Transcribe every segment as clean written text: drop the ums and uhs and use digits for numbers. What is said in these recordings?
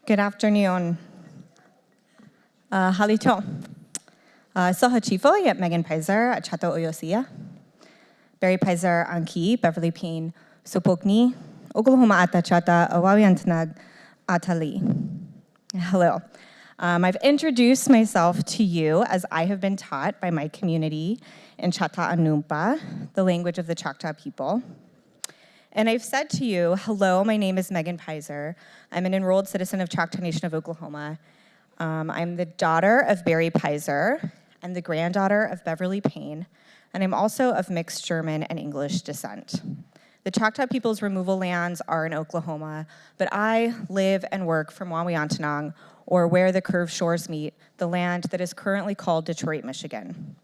Good afternoon. Halito. Sohachifo yet Megan Pizer at Chato Oyosia. Barry Pizer Anki, Beverly Payne, Sopokni, Oklahoma Atachata, Awawiantanag, Atali. Hello. I've introduced myself to you as I have been taught by my community in Chata Anumpa, the language of the Choctaw people. And I've said to you, hello, my name is Megan Pizer. I'm an enrolled citizen of Choctaw Nation of Oklahoma. I'm the daughter of Barry Pizer and the granddaughter of Beverly Payne, and I'm also of mixed German and English descent. The Choctaw people's removal lands are in Oklahoma, but I live and work from Wawiantanong, or where the curved shores meet, the land that is currently called Detroit, Michigan.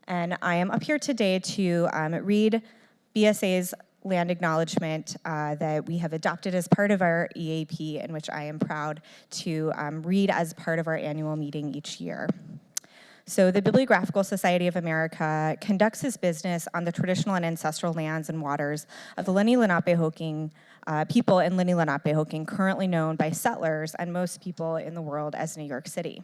And I am up here today to read BSA's land acknowledgement that we have adopted as part of our EAP, and which I am proud to read as part of our annual meeting each year. So the Bibliographical Society of America conducts its business on the traditional and ancestral lands and waters of the Lenni Lenape-Hoking people in Lenni Lenape-Hoking, currently known by settlers and most people in the world as New York City.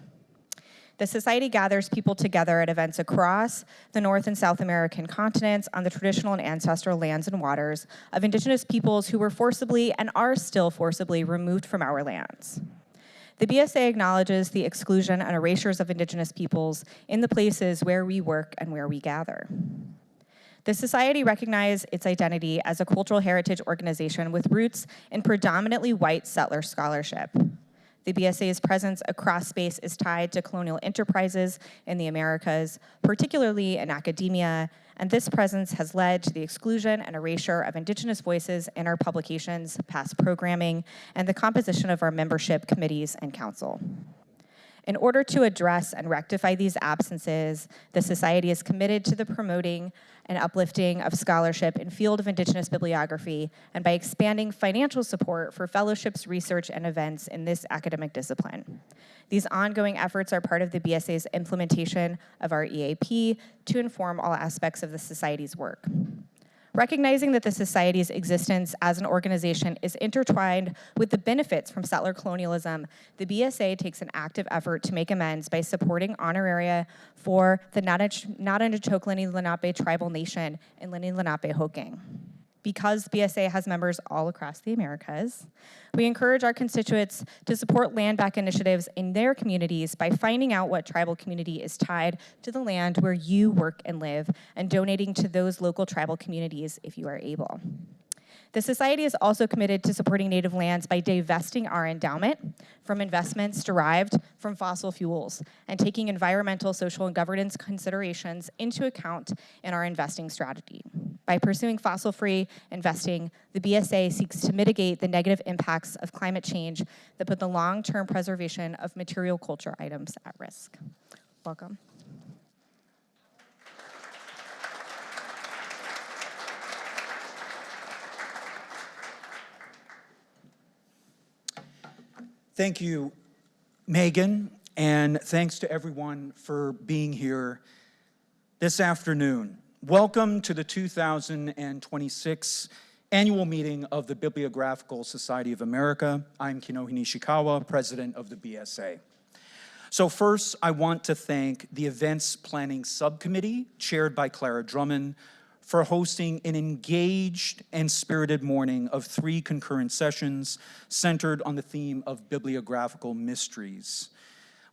The Society gathers people together at events across the North and South American continents on the traditional and ancestral lands and waters of Indigenous peoples who were forcibly and are still forcibly removed from our lands. The BSA acknowledges the exclusion and erasures of Indigenous peoples in the places where we work and where we gather. The Society recognizes its identity as a cultural heritage organization with roots in predominantly white settler scholarship. The BSA's presence across space is tied to colonial enterprises in the Americas, particularly in academia, and this presence has led to the exclusion and erasure of Indigenous voices in our publications, past programming, and the composition of our membership committees and council. In order to address and rectify these absences, the Society is committed to the promoting and uplifting of scholarship in field of Indigenous bibliography, and by expanding financial support for fellowships, research, and events in this academic discipline. These ongoing efforts are part of the BSA's implementation of our EAP to inform all aspects of the Society's work. Recognizing that the Society's existence as an organization is intertwined with the benefits from settler colonialism, the BSA takes an active effort to make amends by supporting honoraria for the Nottinachok Lenni Lenape tribal nation in Lenni Lenape-Hoking. Because BSA has members all across the Americas, we encourage our constituents to support land-back initiatives in their communities by finding out what tribal community is tied to the land where you work and live, and donating to those local tribal communities if you are able. The Society is also committed to supporting Native lands by divesting our endowment from investments derived from fossil fuels and taking environmental, social, and governance considerations into account in our investing strategy. By pursuing fossil-free investing, the BSA seeks to mitigate the negative impacts of climate change that put the long-term preservation of material culture items at risk. Welcome. Thank you, Megan, and thanks to everyone for being here this afternoon. Welcome to the 2026 annual meeting of the Bibliographical Society of America. I'm Kinohi Nishikawa, president of the BSA. So first, I want to thank the Events Planning Subcommittee, chaired by Clara Drummond, for hosting an engaged and spirited morning of 3 concurrent sessions centered on the theme of bibliographical mysteries.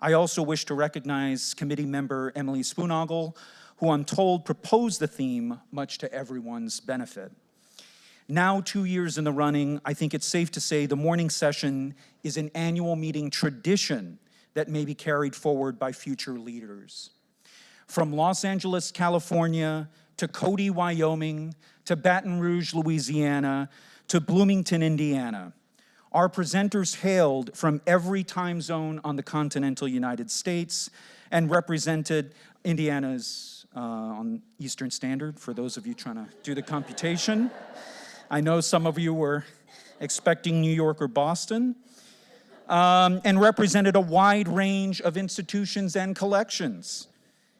I also wish to recognize committee member Emily Spoonogle, who I'm told proposed the theme much to everyone's benefit. Now 2 years in the running, I think it's safe to say the morning session is an annual meeting tradition that may be carried forward by future leaders. From Los Angeles, California, to Cody, Wyoming, to Baton Rouge, Louisiana, to Bloomington, Indiana. Our presenters hailed from every time zone on the continental United States and represented Indiana's on Eastern Standard, for those of you trying to do the computation. I know some of you were expecting New York or Boston, and represented a wide range of institutions and collections.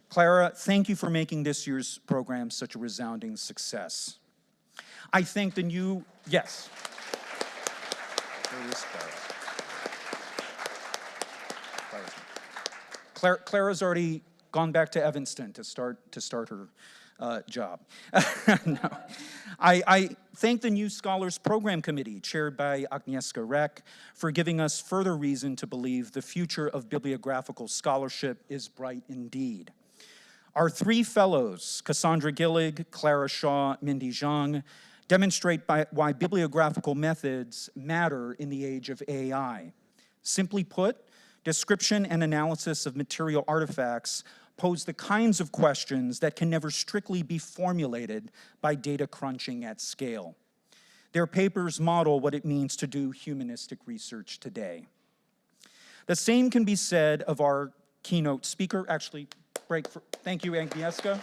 Clara, thank you for making this year's program such a resounding success. I thank the new, yes. There is Clara. Clara's already gone back to Evanston to start her job. No. I thank the New Scholars Program Committee, chaired by Agnieszka Rek, for giving us further reason to believe the future of bibliographical scholarship is bright indeed. Our three fellows, Cassandra Gillig, Clara Shaw, Mindy Zhang, demonstrate why bibliographical methods matter in the age of AI. Simply put, description and analysis of material artifacts pose the kinds of questions that can never strictly be formulated by data crunching at scale. Their papers model what it means to do humanistic research today. The same can be said of our keynote speaker. Actually, thank you, Agnieszka.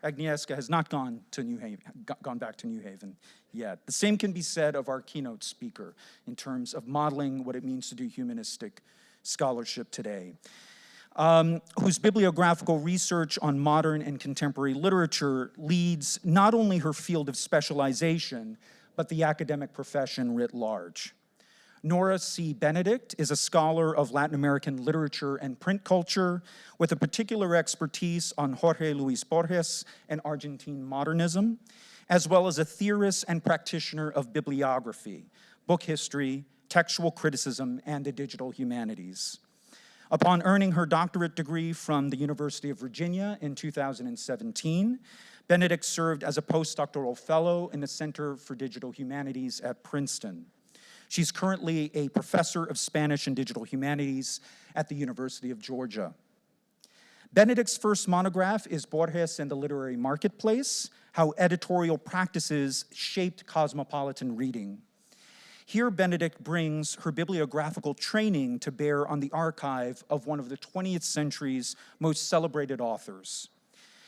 Agnieszka has not gone back to New Haven yet. The same can be said of our keynote speaker in terms of modeling what it means to do humanistic scholarship today, whose bibliographical research on modern and contemporary literature leads not only her field of specialization, but the academic profession writ large. Nora C. Benedict is a scholar of Latin American literature and print culture with a particular expertise on Jorge Luis Borges and Argentine modernism, as well as a theorist and practitioner of bibliography, book history, textual criticism, and the digital humanities. Upon earning her doctorate degree from the University of Virginia in 2017, Benedict served as a postdoctoral fellow in the Center for Digital Humanities at Princeton. She's currently a professor of Spanish and Digital Humanities at the University of Georgia. Benedict's first monograph is Borges and the Literary Marketplace, How Editorial Practices Shaped Cosmopolitan Reading. Here, Benedict brings her bibliographical training to bear on the archive of one of the 20th century's most celebrated authors.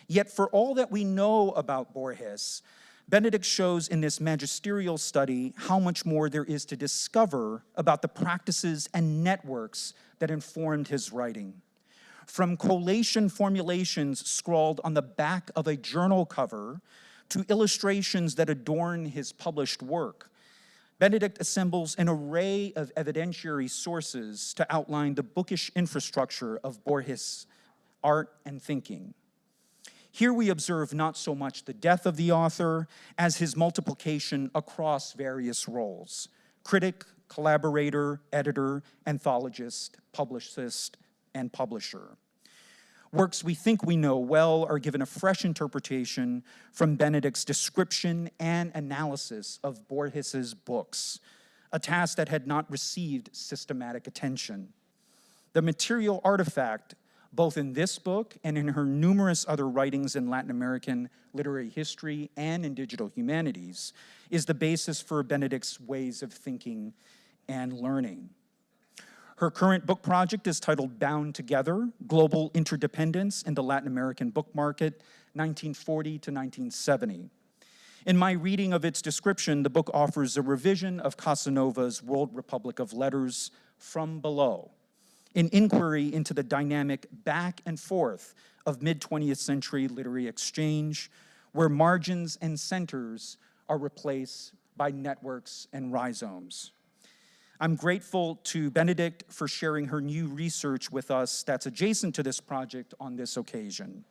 Yet for all that we know about Borges, Benedict shows in this magisterial study how much more there is to discover about the practices and networks that informed his writing. From collation formulations scrawled on the back of a journal cover to illustrations that adorn his published work, Benedict assembles an array of evidentiary sources to outline the bookish infrastructure of Borges' art and thinking. Here we observe not so much the death of the author as his multiplication across various roles: critic, collaborator, editor, anthologist, publicist, and publisher. Works we think we know well are given a fresh interpretation from Benedict's description and analysis of Borges's books, a task that had not received systematic attention. The material artifact, both in this book and in her numerous other writings in Latin American literary history and in digital humanities, is the basis for Benedict's ways of thinking and learning. Her current book project is titled Bound Together: Global Interdependence in the Latin American Book Market, 1940 to 1970. In my reading of its description, the book offers a revision of Casanova's World Republic of Letters from below, an inquiry into the dynamic back and forth of mid-20th century literary exchange, where margins and centers are replaced by networks and rhizomes. I'm grateful to Benedict for sharing her new research with us that's adjacent to this project on this occasion.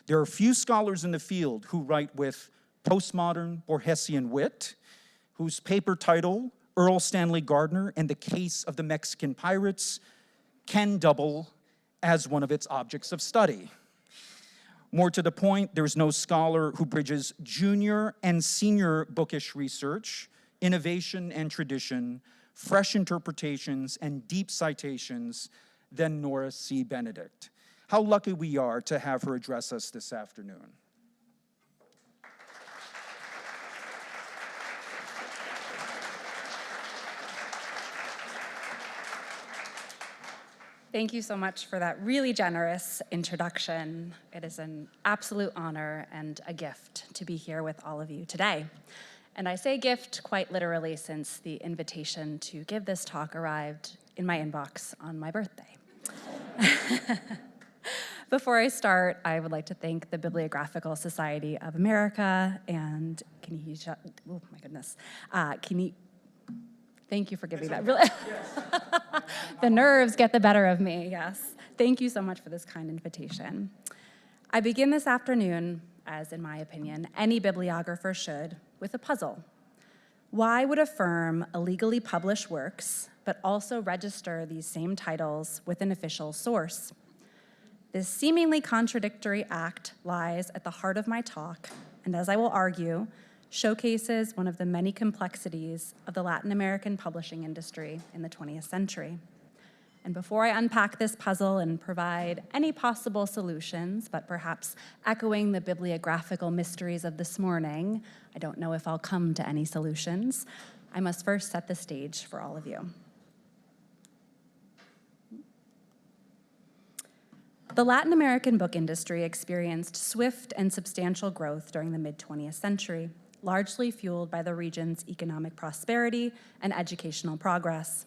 There are few scholars in the field who write with postmodern Borgesian wit, whose paper title, Erle, Stanley, Gardner, and the Case of the Mexican Pirates, can double as one of its objects of study. More to the point, there's no scholar who bridges junior and senior bookish research, innovation and tradition, fresh interpretations, and deep citations than Nora C. Benedict. How lucky we are to have her address us this afternoon. Thank you so much for that really generous introduction. It is an absolute honor and a gift to be here with all of you today. And I say gift quite literally, since the invitation to give this talk arrived in my inbox on my birthday. Before I start, I would like to thank the Bibliographical Society of America and Thank you for giving that. Really, the nerves get the better of me, yes. Thank you so much for this kind invitation. I begin this afternoon, as in my opinion, any bibliographer should, with a puzzle. Why would a firm illegally publish works, but also register these same titles with an official source? This seemingly contradictory act lies at the heart of my talk, and as I will argue, showcases one of the many complexities of the Latin American publishing industry in the 20th century. And before I unpack this puzzle and provide any possible solutions, but perhaps echoing the bibliographical mysteries of this morning, I don't know if I'll come to any solutions, I must first set the stage for all of you. The Latin American book industry experienced swift and substantial growth during the mid-20th century, largely fueled by the region's economic prosperity and educational progress.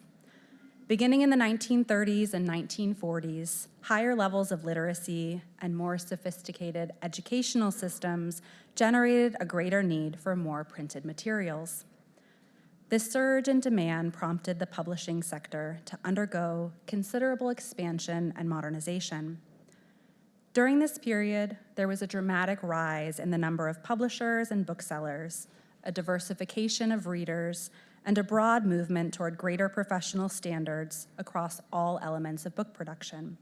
Beginning in the 1930s and 1940s, higher levels of literacy and more sophisticated educational systems generated a greater need for more printed materials. This surge in demand prompted the publishing sector to undergo considerable expansion and modernization. During this period, there was a dramatic rise in the number of publishers and booksellers, a diversification of readers, and a broad movement toward greater professional standards across all elements of book production.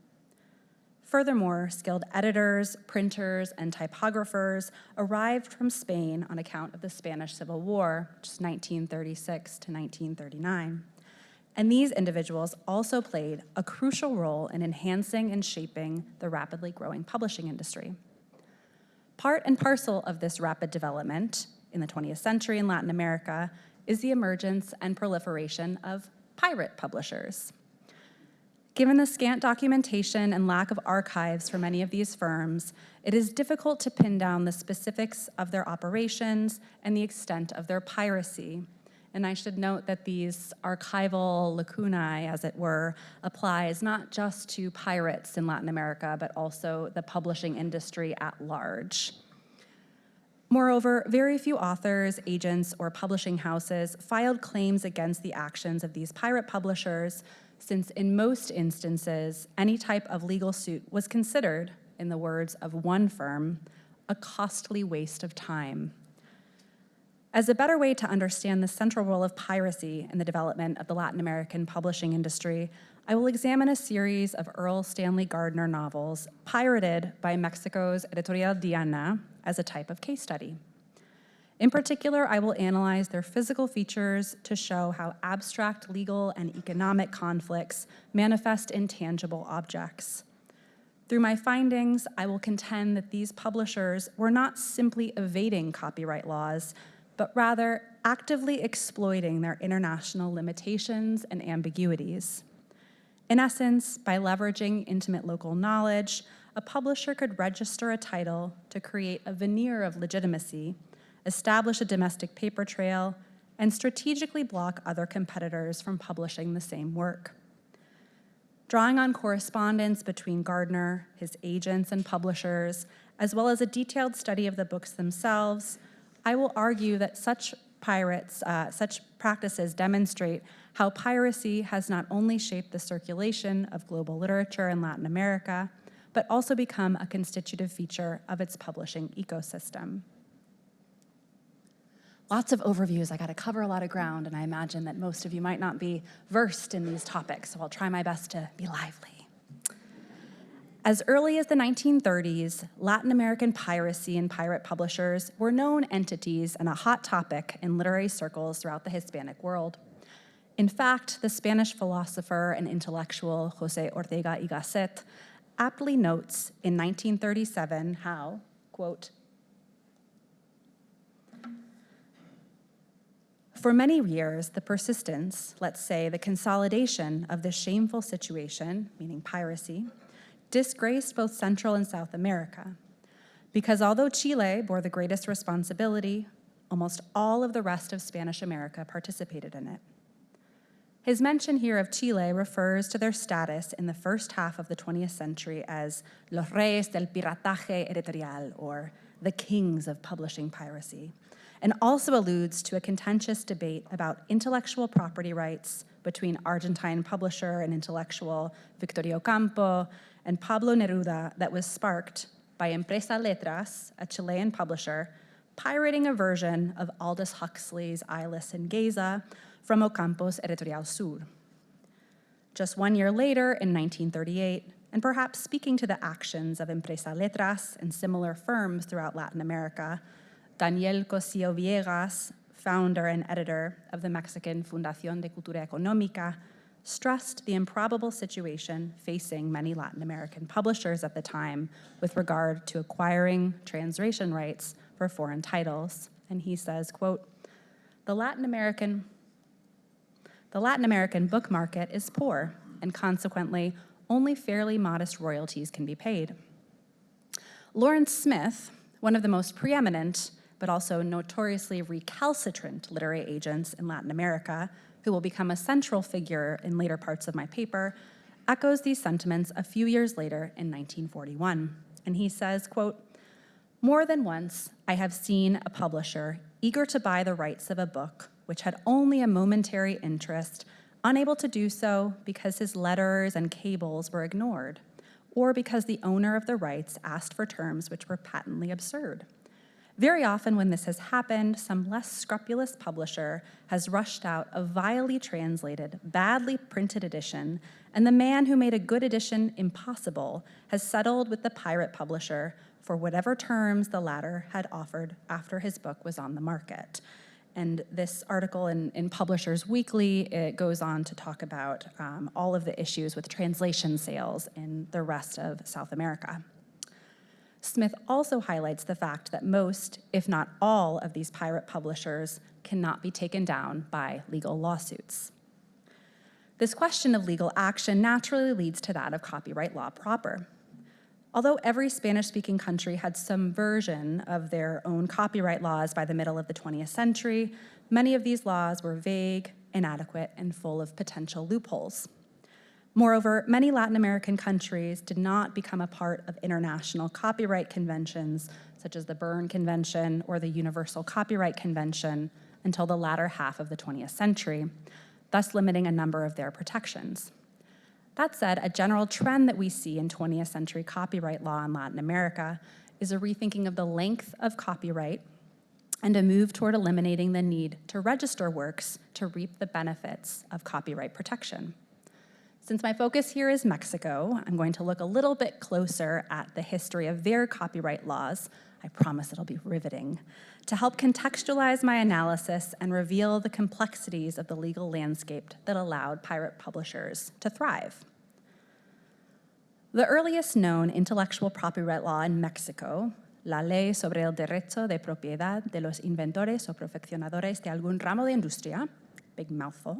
Furthermore, skilled editors, printers, and typographers arrived from Spain on account of the Spanish Civil War, which is 1936 to 1939. And these individuals also played a crucial role in enhancing and shaping the rapidly growing publishing industry. Part and parcel of this rapid development in the 20th century in Latin America is the emergence and proliferation of pirate publishers. Given the scant documentation and lack of archives for many of these firms, it is difficult to pin down the specifics of their operations and the extent of their piracy. And I should note that these archival lacunae, as it were, applies not just to pirates in Latin America, but also the publishing industry at large. Moreover, very few authors, agents, or publishing houses filed claims against the actions of these pirate publishers, since in most instances, any type of legal suit was considered, in the words of one firm, a costly waste of time. As a better way to understand the central role of piracy in the development of the Latin American publishing industry, I will examine a series of Erle Stanley Gardner novels pirated by Mexico's Editorial Diana as a type of case study. In particular, I will analyze their physical features to show how abstract legal and economic conflicts manifest in tangible objects. Through my findings, I will contend that these publishers were not simply evading copyright laws, but rather actively exploiting their international limitations and ambiguities. In essence, by leveraging intimate local knowledge, a publisher could register a title to create a veneer of legitimacy, establish a domestic paper trail, and strategically block other competitors from publishing the same work. Drawing on correspondence between Gardner, his agents, and publishers, as well as a detailed study of the books themselves, I will argue that such practices demonstrate how piracy has not only shaped the circulation of global literature in Latin America, but also become a constitutive feature of its publishing ecosystem. Lots of overviews. I got to cover a lot of ground, and I imagine that most of you might not be versed in these topics, so I'll try my best to be lively. As early as the 1930s, Latin American piracy and pirate publishers were known entities and a hot topic in literary circles throughout the Hispanic world. In fact, the Spanish philosopher and intellectual Jose Ortega y Gasset aptly notes in 1937 how, quote, "For many years, the persistence, let's say the consolidation of this shameful situation, meaning piracy, disgraced both Central and South America, because although Chile bore the greatest responsibility, almost all of the rest of Spanish America participated in it." His mention here of Chile refers to their status in the first half of the 20th century as los reyes del pirataje editorial, or the kings of publishing piracy, and also alludes to a contentious debate about intellectual property rights between Argentine publisher and intellectual Victoria Ocampo and Pablo Neruda that was sparked by Empresa Letras, a Chilean publisher, pirating a version of Aldous Huxley's Eyeless and Geza from Ocampo's Editorial Sur. Just 1 year later, in 1938, and perhaps speaking to the actions of Empresa Letras and similar firms throughout Latin America, Daniel Cosío Villegas, founder and editor of the Mexican Fundación de Cultura Económica, stressed the improbable situation facing many Latin American publishers at the time with regard to acquiring translation rights for foreign titles. And he says, quote, the Latin American book market is poor, and consequently, only fairly modest royalties can be paid. Lawrence Smith, one of the most preeminent but also notoriously recalcitrant literary agents in Latin America, who will become a central figure in later parts of my paper, echoes these sentiments a few years later in 1941. And he says, quote, more than once, I have seen a publisher eager to buy the rights of a book which had only a momentary interest, unable to do so because his letters and cables were ignored, or because the owner of the rights asked for terms which were patently absurd. Very often when this has happened, some less scrupulous publisher has rushed out a vilely translated, badly printed edition, and the man who made a good edition impossible has settled with the pirate publisher for whatever terms the latter had offered after his book was on the market. And this article in Publishers Weekly, it goes on to talk about all of the issues with translation sales in the rest of South America. Smith also highlights the fact that most, if not all, of these pirate publishers cannot be taken down by legal lawsuits. This question of legal action naturally leads to that of copyright law proper. Although every Spanish-speaking country had some version of their own copyright laws by the middle of the 20th century, many of these laws were vague, inadequate, and full of potential loopholes. Moreover, many Latin American countries did not become a part of international copyright conventions, such as the Berne Convention or the Universal Copyright Convention, until the latter half of the 20th century, thus limiting a number of their protections. That said, a general trend that we see in 20th century copyright law in Latin America is a rethinking of the length of copyright and a move toward eliminating the need to register works to reap the benefits of copyright protection. Since my focus here is Mexico, I'm going to look a little bit closer at the history of their copyright laws. I promise it'll be riveting, to help contextualize my analysis and reveal the complexities of the legal landscape that allowed pirate publishers to thrive. The earliest known intellectual property law in Mexico, La Ley sobre el Derecho de Propiedad de los Inventores o Perfeccionadores de algún ramo de industria, big mouthful,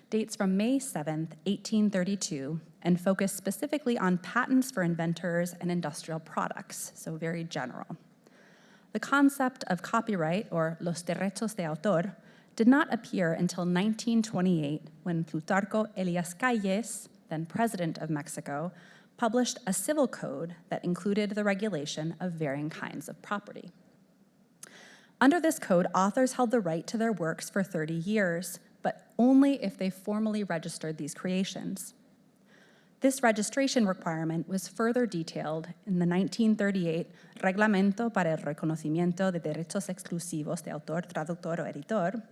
dates from May 7th, 1832, and focused specifically on patents for inventors and industrial products, so very general. The concept of copyright, or los derechos de autor, did not appear until 1928 when Plutarco Elias Calles, then president of Mexico, published a civil code that included the regulation of varying kinds of property. Under this code, authors held the right to their works for 30 years, but only if they formally registered these creations. This registration requirement was further detailed in the 1938 Reglamento para el Reconocimiento de Derechos Exclusivos de Autor, Traductor o Editor,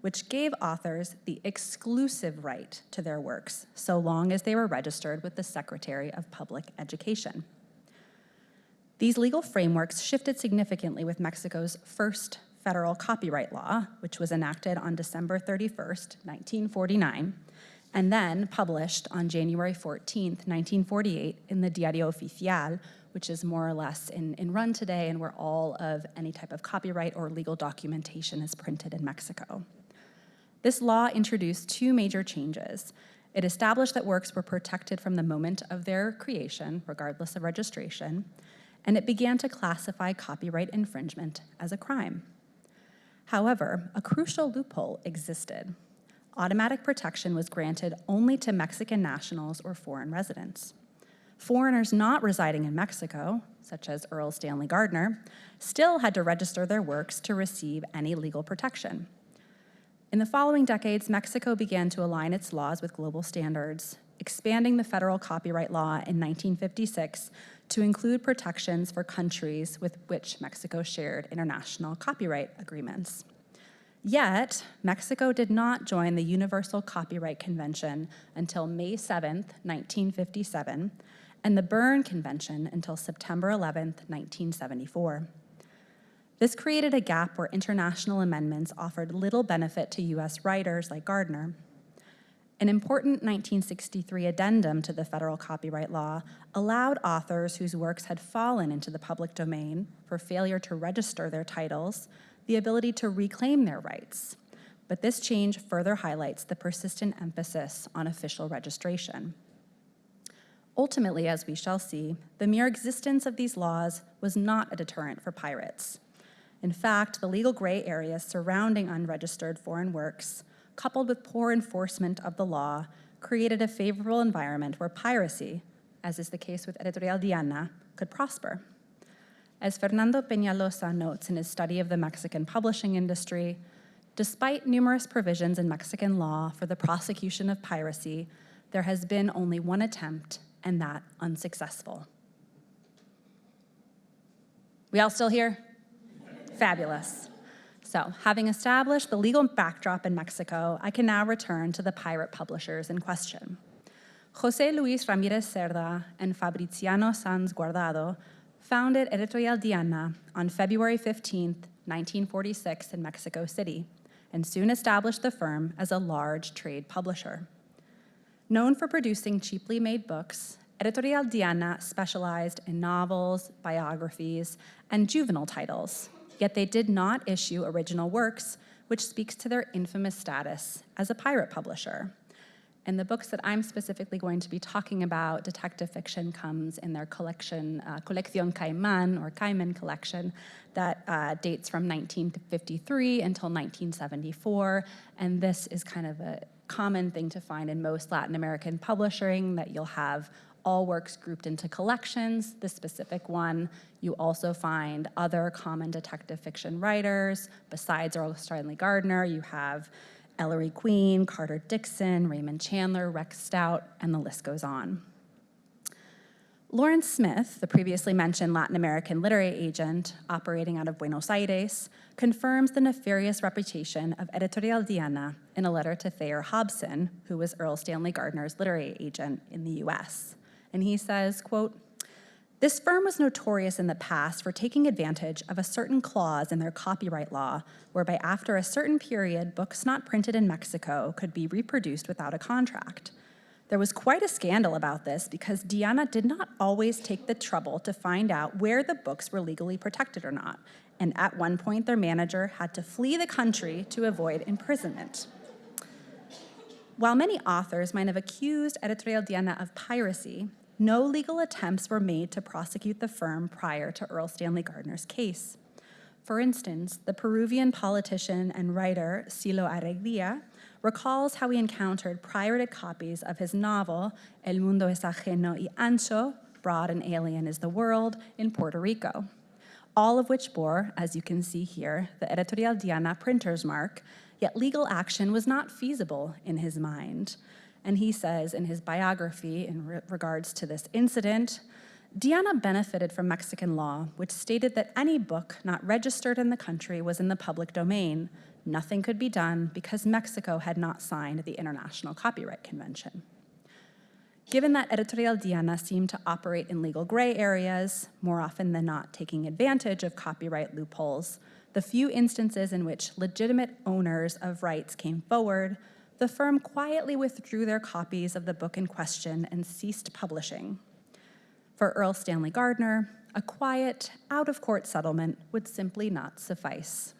which gave authors the exclusive right to their works, so long as they were registered with the Secretary of Public Education. These legal frameworks shifted significantly with Mexico's first federal copyright law, which was enacted on December 31st, 1949, and then published on January 14th, 1948 in the Diario Oficial, which is more or less in run today and where all of any type of copyright or legal documentation is printed in Mexico. This law introduced two major changes. It established that works were protected from the moment of their creation, regardless of registration, and it began to classify copyright infringement as a crime. However, a crucial loophole existed. Automatic protection was granted only to Mexican nationals or foreign residents. foreigners not residing in Mexico, such as Erle Stanley Gardner, still had to register their works to receive any legal protection. In the following decades, Mexico began to align its laws with global standards, expanding the federal copyright law in 1956 to include protections for countries with which Mexico shared international copyright agreements. Yet, Mexico did not join the Universal Copyright Convention until May 7, 1957, and the Berne Convention until September 11, 1974. This created a gap where international amendments offered little benefit to US writers like Gardner. An important 1963 addendum to the federal copyright law allowed authors whose works had fallen into the public domain for failure to register their titles the ability to reclaim their rights. But this change further highlights the persistent emphasis on official registration. Ultimately, as we shall see, the mere existence of these laws was not a deterrent for pirates. In fact, the legal gray areas surrounding unregistered foreign works, coupled with poor enforcement of the law, created a favorable environment where piracy, as is the case with Editorial Diana, could prosper. As Fernando Peñalosa notes in his study of the Mexican publishing industry, despite numerous provisions in Mexican law for the prosecution of piracy, there has been only one attempt, and that unsuccessful. We all still here? Fabulous. So, having established the legal backdrop in Mexico, I can now return to the pirate publishers in question. José Luis Ramírez Cerda and Fabriciano Sanz Guardado founded Editorial Diana on February 15, 1946 in Mexico City, and soon established the firm as a large trade publisher. Known for producing cheaply made books, Editorial Diana specialized in novels, biographies, and juvenile titles, yet they did not issue original works, which speaks to their infamous status as a pirate publisher. And the books that I'm specifically going to be talking about, detective fiction, comes in their collection, Colección Caimán, or Cayman collection, that dates from 1953 until 1974. And this is kind of a common thing to find in most Latin American publishing, that you'll have all works grouped into collections. This specific one, you also find other common detective fiction writers. Besides Erle Stanley Gardner, you have Ellery Queen, Carter Dixon, Raymond Chandler, Rex Stout, and the list goes on. Lawrence Smith, the previously mentioned Latin American literary agent operating out of Buenos Aires, confirms the nefarious reputation of Editorial Diana in a letter to Thayer Hobson, who was Erle Stanley Gardner's literary agent in the US. And he says, quote, "This firm was notorious in the past for taking advantage of a certain clause in their copyright law, whereby after a certain period, books not printed in Mexico could be reproduced without a contract. There was quite a scandal about this because Diana did not always take the trouble to find out where the books were legally protected or not, and at one point their manager had to flee the country to avoid imprisonment." While many authors might have accused Editorial Diana of piracy, no legal attempts were made to prosecute the firm prior to Erle Stanley Gardner's case. For instance, the Peruvian politician and writer Silo Aregria recalls how he encountered pirated copies of his novel El Mundo es Ajeno y Ancho, Broad and Alien is the World, in Puerto Rico, all of which bore, as you can see here, the Editorial Diana printer's mark, yet legal action was not feasible in his mind. And he says in his biography in regards to this incident, Diana benefited from Mexican law, which stated that any book not registered in the country was in the public domain. Nothing could be done because Mexico had not signed the International Copyright Convention. Given that Editorial Diana seemed to operate in legal gray areas, more often than not taking advantage of copyright loopholes, the few instances in which legitimate owners of rights came forward, the firm quietly withdrew their copies of the book in question and ceased publishing. For Erle Stanley Gardner, a quiet, out-of-court settlement would simply not suffice.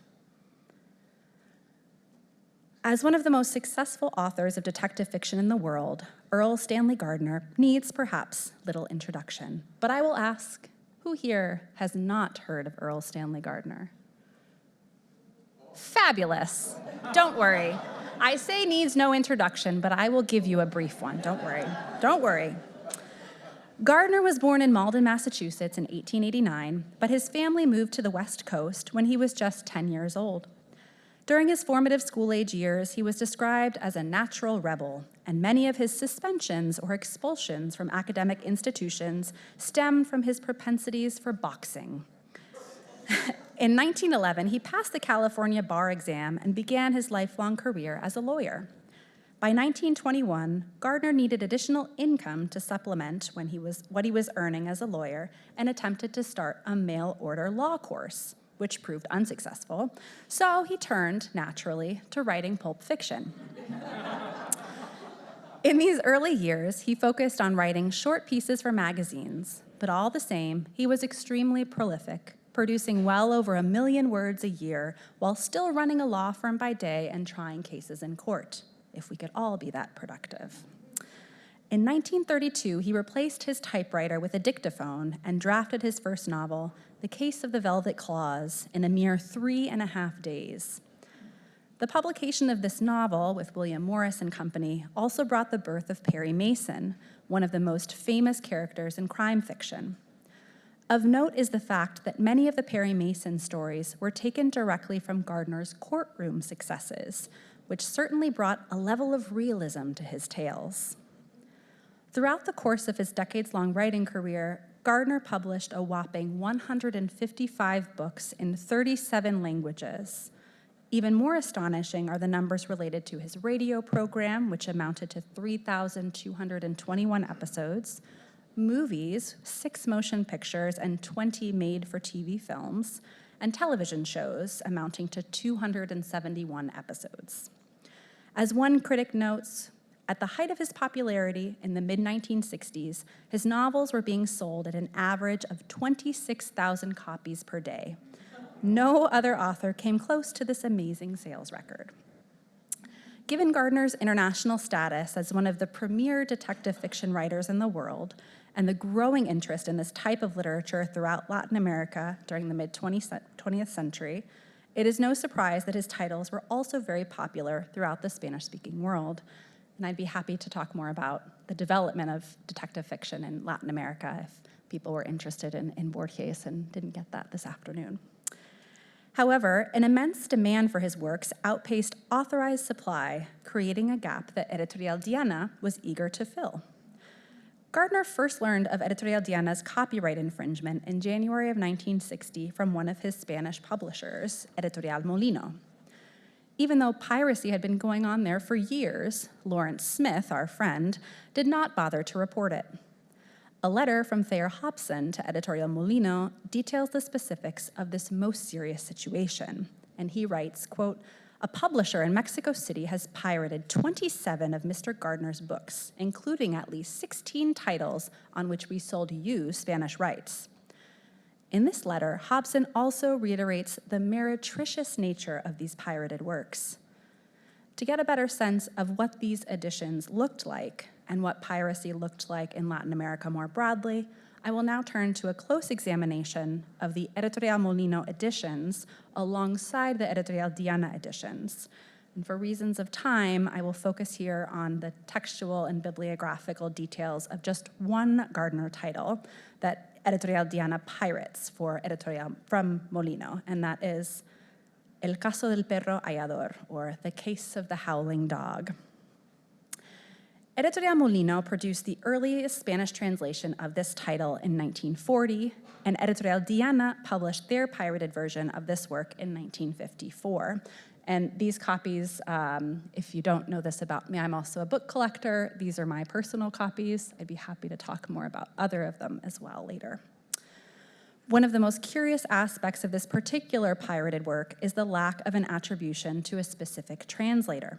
As one of the most successful authors of detective fiction in the world, Erle Stanley Gardner needs perhaps little introduction. But I will ask, who here has not heard of Erle Stanley Gardner? Fabulous. Don't worry. I say needs no introduction, but I will give you a brief one. Don't worry. Don't worry. Gardner was born in Malden, Massachusetts in 1889, but his family moved to the West Coast when he was just 10 years old. During his formative school-age years, he was described as a natural rebel, and many of his suspensions or expulsions from academic institutions stemmed from his propensities for boxing. In 1911, he passed the California bar exam and began his lifelong career as a lawyer. By 1921, Gardner needed additional income to supplement what he was earning as a lawyer and attempted to start a mail-order law course, which proved unsuccessful, so he turned, naturally, to writing pulp fiction. In these early years, he focused on writing short pieces for magazines, but all the same, he was extremely prolific, producing well over 1 million words a year while still running a law firm by day and trying cases in court, if we could all be that productive. In 1932, he replaced his typewriter with a dictaphone and drafted his first novel, The Case of the Velvet Claws, in a mere 3.5 days. The publication of this novel with William Morris and Company also brought the birth of Perry Mason, one of the most famous characters in crime fiction. Of note is the fact that many of the Perry Mason stories were taken directly from Gardner's courtroom successes, which certainly brought a level of realism to his tales. Throughout the course of his decades-long writing career, Gardner published a whopping 155 books in 37 languages. Even more astonishing are the numbers related to his radio program, which amounted to 3,221 episodes, movies, 6 motion pictures, and 20 made-for-TV films, and television shows amounting to 271 episodes. As one critic notes, at the height of his popularity in the mid-1960s, his novels were being sold at an average of 26,000 copies per day. No other author came close to this amazing sales record. Given Gardner's international status as one of the premier detective fiction writers in the world, and the growing interest in this type of literature throughout Latin America during the mid-20th century, it is no surprise that his titles were also very popular throughout the Spanish-speaking world. And I'd be happy to talk more about the development of detective fiction in Latin America if people were interested in Borges and didn't get that this afternoon. However, an immense demand for his works outpaced authorized supply, creating a gap that Editorial Diana was eager to fill. Gardner first learned of Editorial Diana's copyright infringement in January of 1960 from one of his Spanish publishers, Editorial Molino. Even though piracy had been going on there for years, Lawrence Smith, our friend, did not bother to report it. A letter from Thayer Hobson to Editorial Molino details the specifics of this most serious situation, and he writes, quote, "A publisher in Mexico City has pirated 27 of Mr. Gardner's books, including at least 16 titles on which we sold you Spanish rights." In this letter, Hobson also reiterates the meretricious nature of these pirated works. To get a better sense of what these editions looked like and what piracy looked like in Latin America more broadly, I will now turn to a close examination of the Editorial Molino editions alongside the Editorial Diana editions. And for reasons of time, I will focus here on the textual and bibliographical details of just one Gardner title that Editorial Diana pirates from Molino, and that is El Caso del Perro Hallador, or The Case of the Howling Dog. Editorial Molino produced the earliest Spanish translation of this title in 1940, and Editorial Diana published their pirated version of this work in 1954. And these copies, if you don't know this about me, I'm also a book collector. These are my personal copies. I'd be happy to talk more about other of them as well later. One of the most curious aspects of this particular pirated work is the lack of an attribution to a specific translator.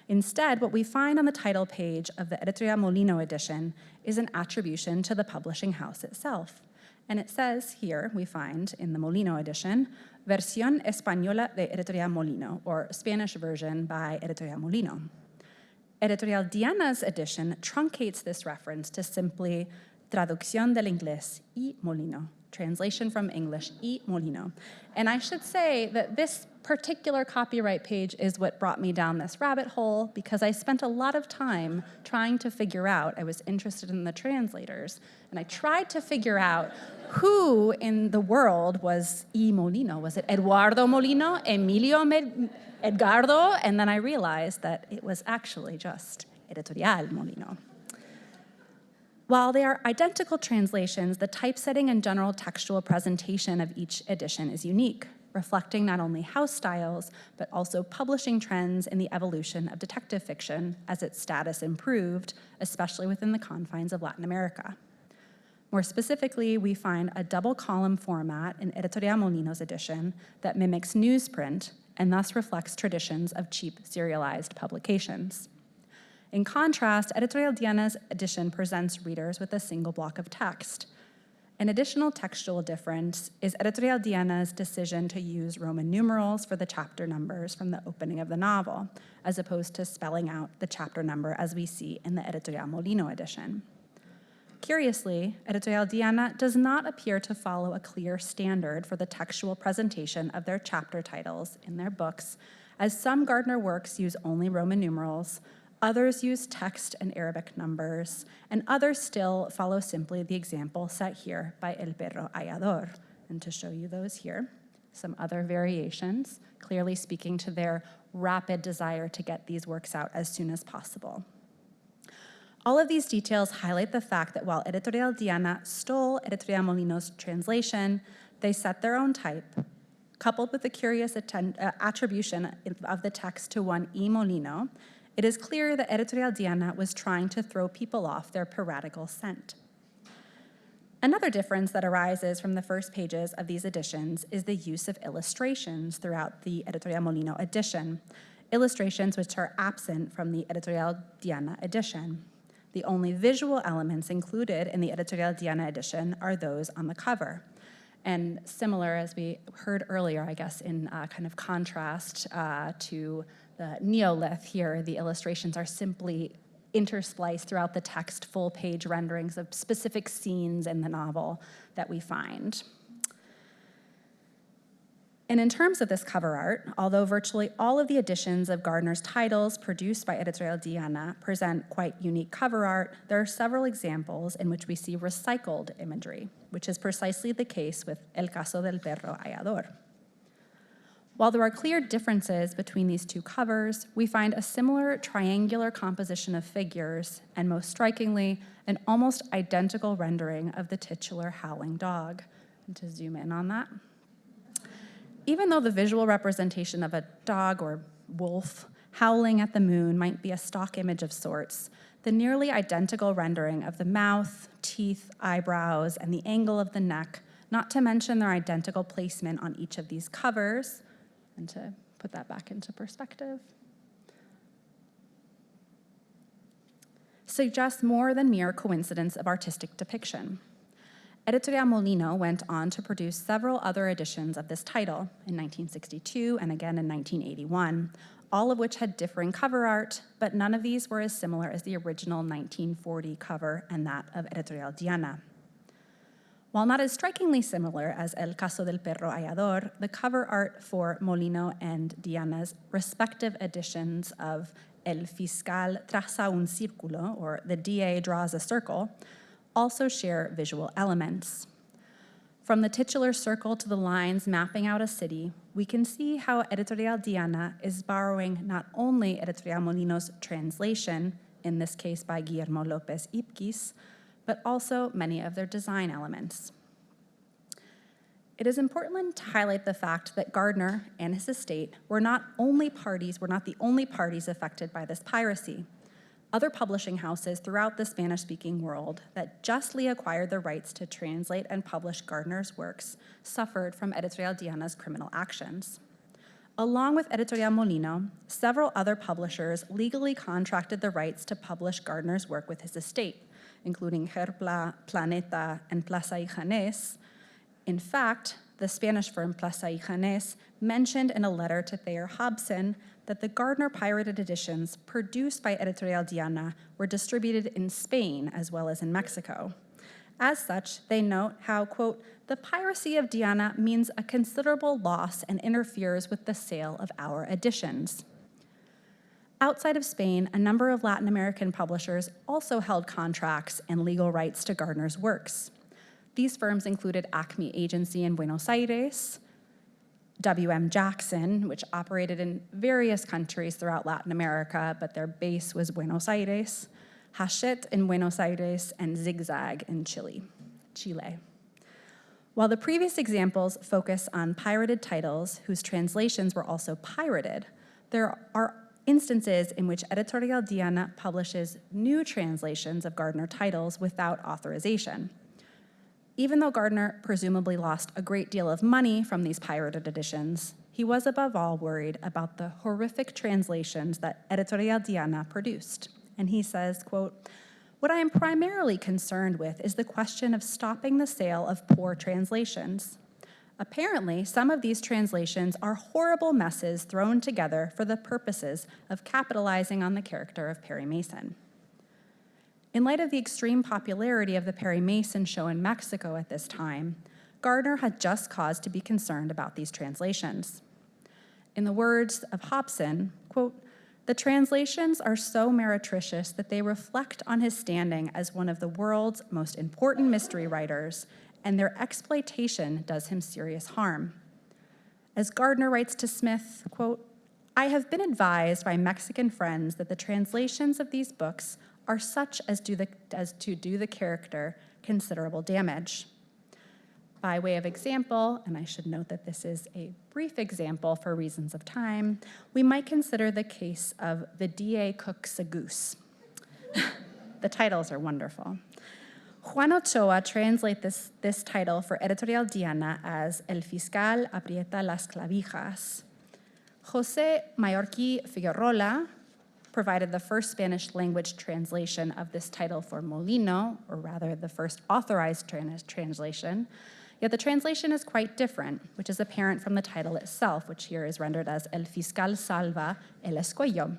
Instead, what we find on the title page of the Editorial Molino edition is an attribution to the publishing house itself. And it says here, we find in the Molino edition, Versión Española de Editorial Molino, or Spanish version by Editorial Molino. Editorial Diana's edition truncates this reference to simply Traducción del Inglés y Molino, translation from English, y molino. And I should say that this particular copyright page is what brought me down this rabbit hole, because I spent a lot of time trying to figure out, I was interested in the translators, and I tried to figure out who in the world was y molino. Was it Eduardo Molino, Emilio Edgardo? And then I realized that it was actually just Editorial Molino. While they are identical translations, the typesetting and general textual presentation of each edition is unique, reflecting not only house styles, but also publishing trends in the evolution of detective fiction as its status improved, especially within the confines of Latin America. More specifically, we find a double column format in Editorial Molino's edition that mimics newsprint and thus reflects traditions of cheap serialized publications. In contrast, Editorial Diana's edition presents readers with a single block of text. An additional textual difference is Editorial Diana's decision to use Roman numerals for the chapter numbers from the opening of the novel, as opposed to spelling out the chapter number as we see in the Editorial Molino edition. Curiously, Editorial Diana does not appear to follow a clear standard for the textual presentation of their chapter titles in their books, as some Gardner works use only Roman numerals, others use text and Arabic numbers, and others still follow simply the example set here by El Perro Hallador. And to show you those here, some other variations, clearly speaking to their rapid desire to get these works out as soon as possible. All of these details highlight the fact that while Editorial Diana stole Editorial Molino's translation, they set their own type, coupled with the curious attribution of the text to one y molino. It is clear that Editorial Diana was trying to throw people off their piratical scent. Another difference that arises from the first pages of these editions is the use of illustrations throughout the Editorial Molino edition, illustrations which are absent from the Editorial Diana edition. The only visual elements included in the Editorial Diana edition are those on the cover. And similar, as we heard earlier, I guess, in kind of contrast to the Neolith here, the illustrations are simply interspliced throughout the text, full-page renderings of specific scenes in the novel that we find. And in terms of this cover art, although virtually all of the editions of Gardner's titles produced by Editorial Diana present quite unique cover art, there are several examples in which we see recycled imagery, which is precisely the case with El Caso del Perro Hallador. While there are clear differences between these two covers, we find a similar triangular composition of figures, and most strikingly, an almost identical rendering of the titular howling dog. And to zoom in on that. Even though the visual representation of a dog or wolf howling at the moon might be a stock image of sorts, the nearly identical rendering of the mouth, teeth, eyebrows, and the angle of the neck, not to mention their identical placement on each of these covers, and to put that back into perspective, suggests more than mere coincidence of artistic depiction. Editorial Molino went on to produce several other editions of this title in 1962 and again in 1981, all of which had differing cover art, but none of these were as similar as the original 1940 cover and that of Editorial Diana. While not as strikingly similar as El Caso del Perro Hallador, the cover art for Molino and Diana's respective editions of El Fiscal traza un círculo, or The DA Draws a Circle, also share visual elements. From the titular circle to the lines mapping out a city, we can see how Editorial Diana is borrowing not only Editorial Molino's translation, in this case by Guillermo López Ipkiss, but also many of their design elements. It is important to highlight the fact that Gardner and his estate were not the only parties affected by this piracy. Other publishing houses throughout the Spanish-speaking world that justly acquired the rights to translate and publish Gardner's works suffered from Editorial Diana's criminal actions. Along with Editorial Molino, several other publishers legally contracted the rights to publish Gardner's work with his estate, including Herpla, Planeta, and Plaza y Janés. In fact, the Spanish firm Plaza y Janés mentioned in a letter to Thayer Hobson that the Gardner pirated editions produced by Editorial Diana were distributed in Spain as well as in Mexico. As such, they note how, quote, the piracy of Diana means a considerable loss and interferes with the sale of our editions. Outside of Spain, a number of Latin American publishers also held contracts and legal rights to Gardner's works. These firms included Acme Agency in Buenos Aires, W.M. Jackson, which operated in various countries throughout Latin America, but their base was Buenos Aires, Hachette in Buenos Aires, and Zigzag in Chile. While the previous examples focus on pirated titles whose translations were also pirated, there are instances in which Editorial Diana publishes new translations of Gardner titles without authorization. Even though Gardner presumably lost a great deal of money from these pirated editions, he was above all worried about the horrific translations that Editorial Diana produced. And he says, quote, what I am primarily concerned with is the question of stopping the sale of poor translations. Apparently, some of these translations are horrible messes thrown together for the purposes of capitalizing on the character of Perry Mason. In light of the extreme popularity of the Perry Mason show in Mexico at this time, Gardner had just cause to be concerned about these translations. In the words of Hobson, quote, the translations are so meretricious that they reflect on his standing as one of the world's most important mystery writers, and their exploitation does him serious harm. As Gardner writes to Smith, quote, I have been advised by Mexican friends that the translations of these books are such as to do the character considerable damage. By way of example, and I should note that this is a brief example for reasons of time, we might consider the case of The D.A. Cooks a Goose. The titles are wonderful. Juan Ochoa translates this title for Editorial Diana as El Fiscal aprieta las clavijas. José Mallorquí Figueroa provided the first Spanish language translation of this title for Molino, or rather the first authorized translation, yet the translation is quite different, which is apparent from the title itself, which here is rendered as El Fiscal salva el escuello.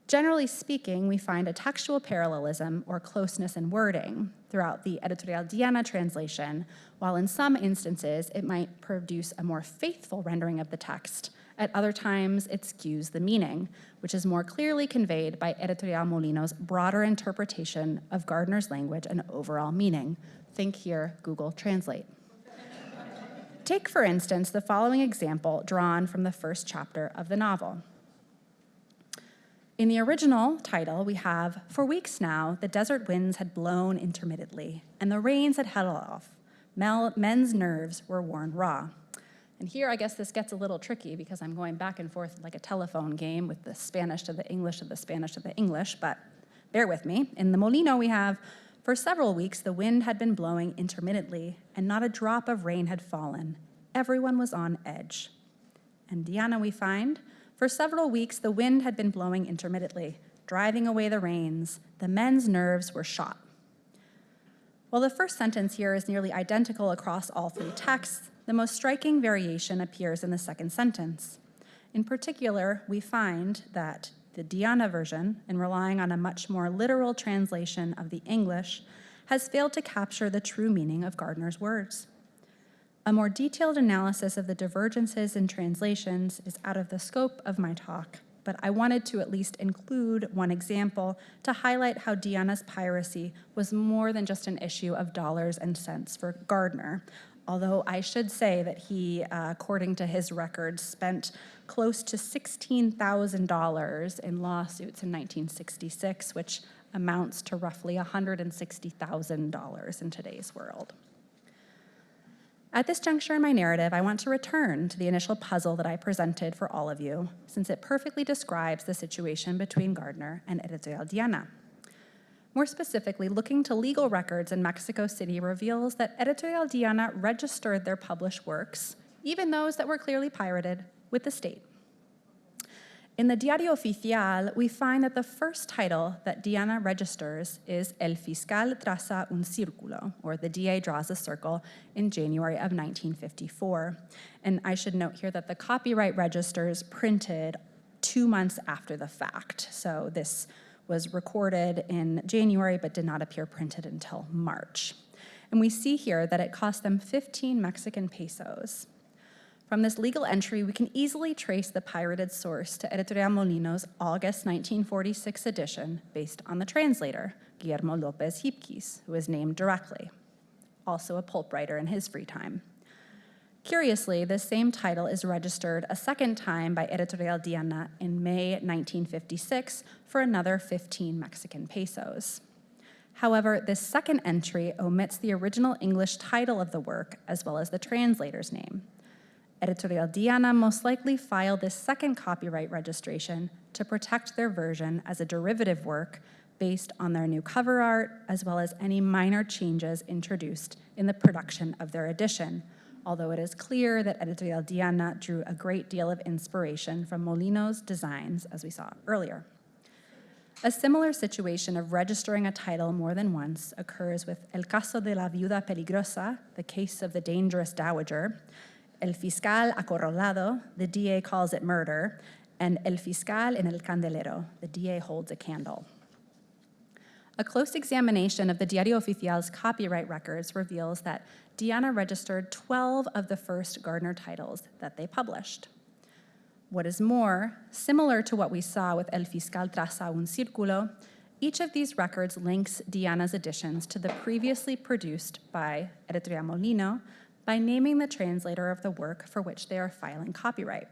Generally speaking, we find a textual parallelism or closeness in wording throughout the Editorial Diana translation, while in some instances it might produce a more faithful rendering of the text. At other times, it skews the meaning, which is more clearly conveyed by Editorial Molino's broader interpretation of Gardner's language and overall meaning. Think here, Google Translate. Take, for instance, the following example drawn from the first chapter of the novel. In the original title, we have, for weeks now, the desert winds had blown intermittently, and the rains had held off. Men's nerves were worn raw. And here, I guess this gets a little tricky because I'm going back and forth like a telephone game with the Spanish to the English to the Spanish to the English, but bear with me. In the Molino, we have, for several weeks, the wind had been blowing intermittently, and not a drop of rain had fallen. Everyone was on edge. And Diana, we find, for several weeks, the wind had been blowing intermittently, driving away the rains. The men's nerves were shot. While the first sentence here is nearly identical across all three texts, the most striking variation appears in the second sentence. In particular, we find that the Diana version, in relying on a much more literal translation of the English, has failed to capture the true meaning of Gardner's words. A more detailed analysis of the divergences in translations is out of the scope of my talk, but I wanted to at least include one example to highlight how Diana's piracy was more than just an issue of dollars and cents for Gardner, although I should say that he, according to his records, spent close to $16,000 in lawsuits in 1966, which amounts to roughly $160,000 in today's world. At this juncture in my narrative, I want to return to the initial puzzle that I presented for all of you, since it perfectly describes the situation between Gardner and Editorial Diana. More specifically, looking to legal records in Mexico City reveals that Editorial Diana registered their published works, even those that were clearly pirated, with the state. In the Diario Oficial, we find that the first title that Diana registers is El Fiscal traza un círculo, or the DA draws a circle, in January of 1954. And I should note here that the copyright registers printed 2 months after the fact. So this was recorded in January but did not appear printed until March. and we see here that it cost them 15 Mexican pesos. From this legal entry, we can easily trace the pirated source to Editorial Molino's August 1946 edition based on the translator, Guillermo López Hipquis, who is named directly, also a pulp writer in his free time. Curiously, this same title is registered a second time by Editorial Diana in May 1956 for another 15 Mexican pesos. However, this second entry omits the original English title of the work as well as the translator's name. Editorial Diana most likely filed this second copyright registration to protect their version as a derivative work based on their new cover art, as well as any minor changes introduced in the production of their edition, although it is clear that Editorial Diana drew a great deal of inspiration from Molino's designs, as we saw earlier. A similar situation of registering a title more than once occurs with El caso de la viuda peligrosa, the case of the dangerous dowager, El fiscal acorralado, the DA calls it murder, and El fiscal en el candelero, the DA holds a candle. A close examination of the Diario Oficial's copyright records reveals that Diana registered 12 of the first Gardner titles that they published. What is more, similar to what we saw with El fiscal traza un círculo, each of these records links Diana's editions to the previously produced by Editorial Molino by naming the translator of the work for which they are filing copyright.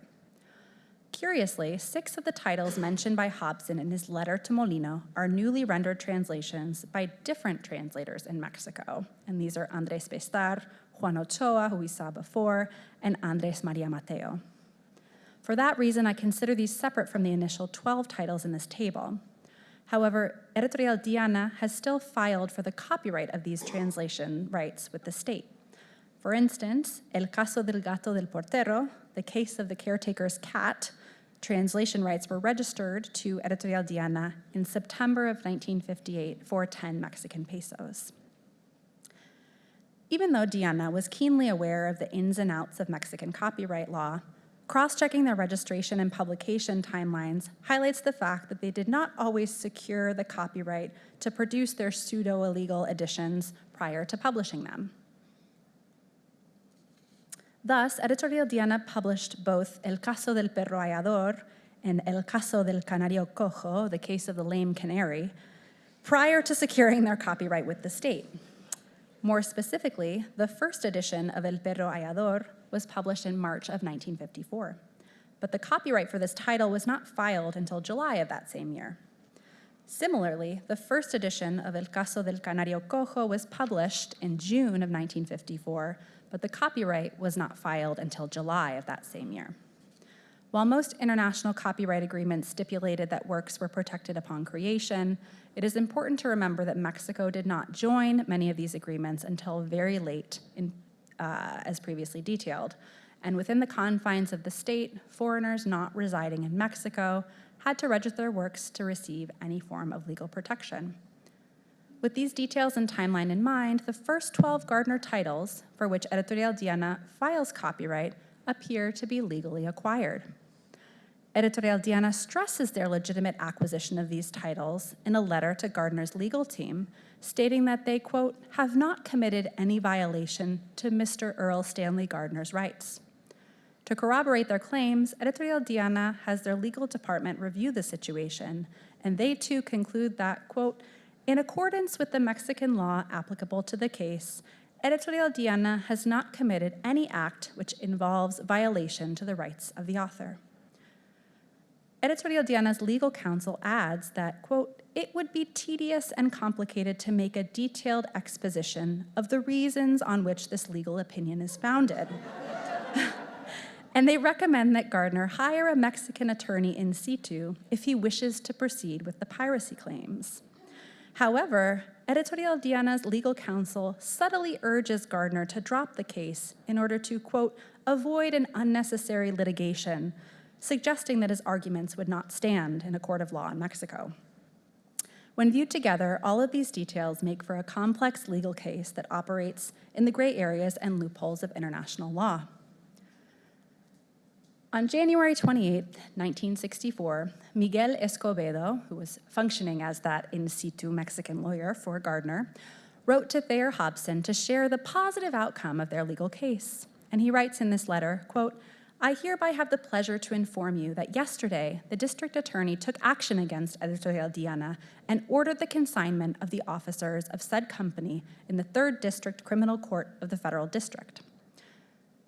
Curiously, 6 of the titles mentioned by Hobson in his letter to Molino are newly rendered translations by different translators in Mexico, and these are Andrés Pestar, Juan Ochoa, who we saw before, and Andrés María Mateo. For that reason, I consider these separate from the initial 12 titles in this table. However, Editorial Diana has still filed for the copyright of these translation rights with the state. For instance, El caso del gato del portero, the case of the caretaker's cat, translation rights were registered to Editorial Diana in September of 1958 for 10 Mexican pesos. Even though Diana was keenly aware of the ins and outs of Mexican copyright law, cross-checking their registration and publication timelines highlights the fact that they did not always secure the copyright to produce their pseudo-illegal editions prior to publishing them. Thus, Editorial Diana published both El caso del perro hallador and El caso del canario cojo, the case of the lame canary, prior to securing their copyright with the state. More specifically, the first edition of El perro hallador was published in March of 1954, but the copyright for this title was not filed until July of that same year. Similarly, the first edition of El caso del canario cojo was published in June of 1954, but the copyright was not filed until July of that same year. While most international copyright agreements stipulated that works were protected upon creation, it is important to remember that Mexico did not join many of these agreements until very late, as previously detailed. And within the confines of the state, foreigners not residing in Mexico had to register their works to receive any form of legal protection. With these details and timeline in mind, the first 12 Gardner titles, for which Editorial Diana files copyright, appear to be legally acquired. Editorial Diana stresses their legitimate acquisition of these titles in a letter to Gardner's legal team, stating that they, quote, have not committed any violation to Mr. Earle Stanley Gardner's rights. To corroborate their claims, Editorial Diana has their legal department review the situation, and they too conclude that, quote, in accordance with the Mexican law applicable to the case, Editorial Diana has not committed any act which involves violation to the rights of the author. Editorial Diana's legal counsel adds that, quote, it would be tedious and complicated to make a detailed exposition of the reasons on which this legal opinion is founded. And they recommend that Gardner hire a Mexican attorney in situ if he wishes to proceed with the piracy claims. However, Editorial Diana's legal counsel subtly urges Gardner to drop the case in order to, quote, avoid an unnecessary litigation, suggesting that his arguments would not stand in a court of law in Mexico. When viewed together, all of these details make for a complex legal case that operates in the gray areas and loopholes of international law. On January 28, 1964, Miguel Escobedo, who was functioning as that in situ Mexican lawyer for Gardner, wrote to Thayer Hobson to share the positive outcome of their legal case. And he writes in this letter, quote, "I hereby have the pleasure to inform you that yesterday the district attorney took action against Editorial Diana and ordered the consignment of the officers of said company in the 3rd District Criminal Court of the Federal District.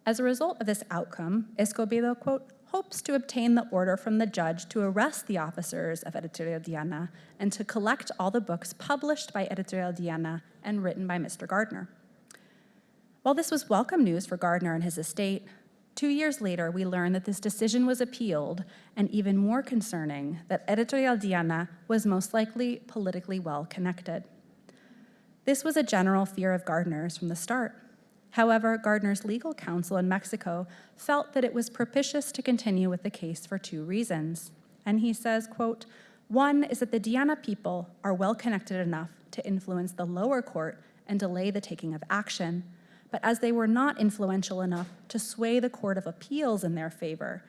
As a result of this outcome, Escobedo, quote, hopes to obtain the order from the judge to arrest the officers of Editorial Diana and to collect all the books published by Editorial Diana and written by Mr. Gardner." While this was welcome news for Gardner and his estate, 2 years later, we learned that this decision was appealed, and even more concerning, that Editorial Diana was most likely politically well connected. This was a general fear of Gardner's from the start. However, Gardner's legal counsel in Mexico felt that it was propitious to continue with the case for 2 reasons. And he says, quote, "One is that the Diana people are well connected enough to influence the lower court and delay the taking of action, but as they were not influential enough to sway the Court of Appeals in their favor,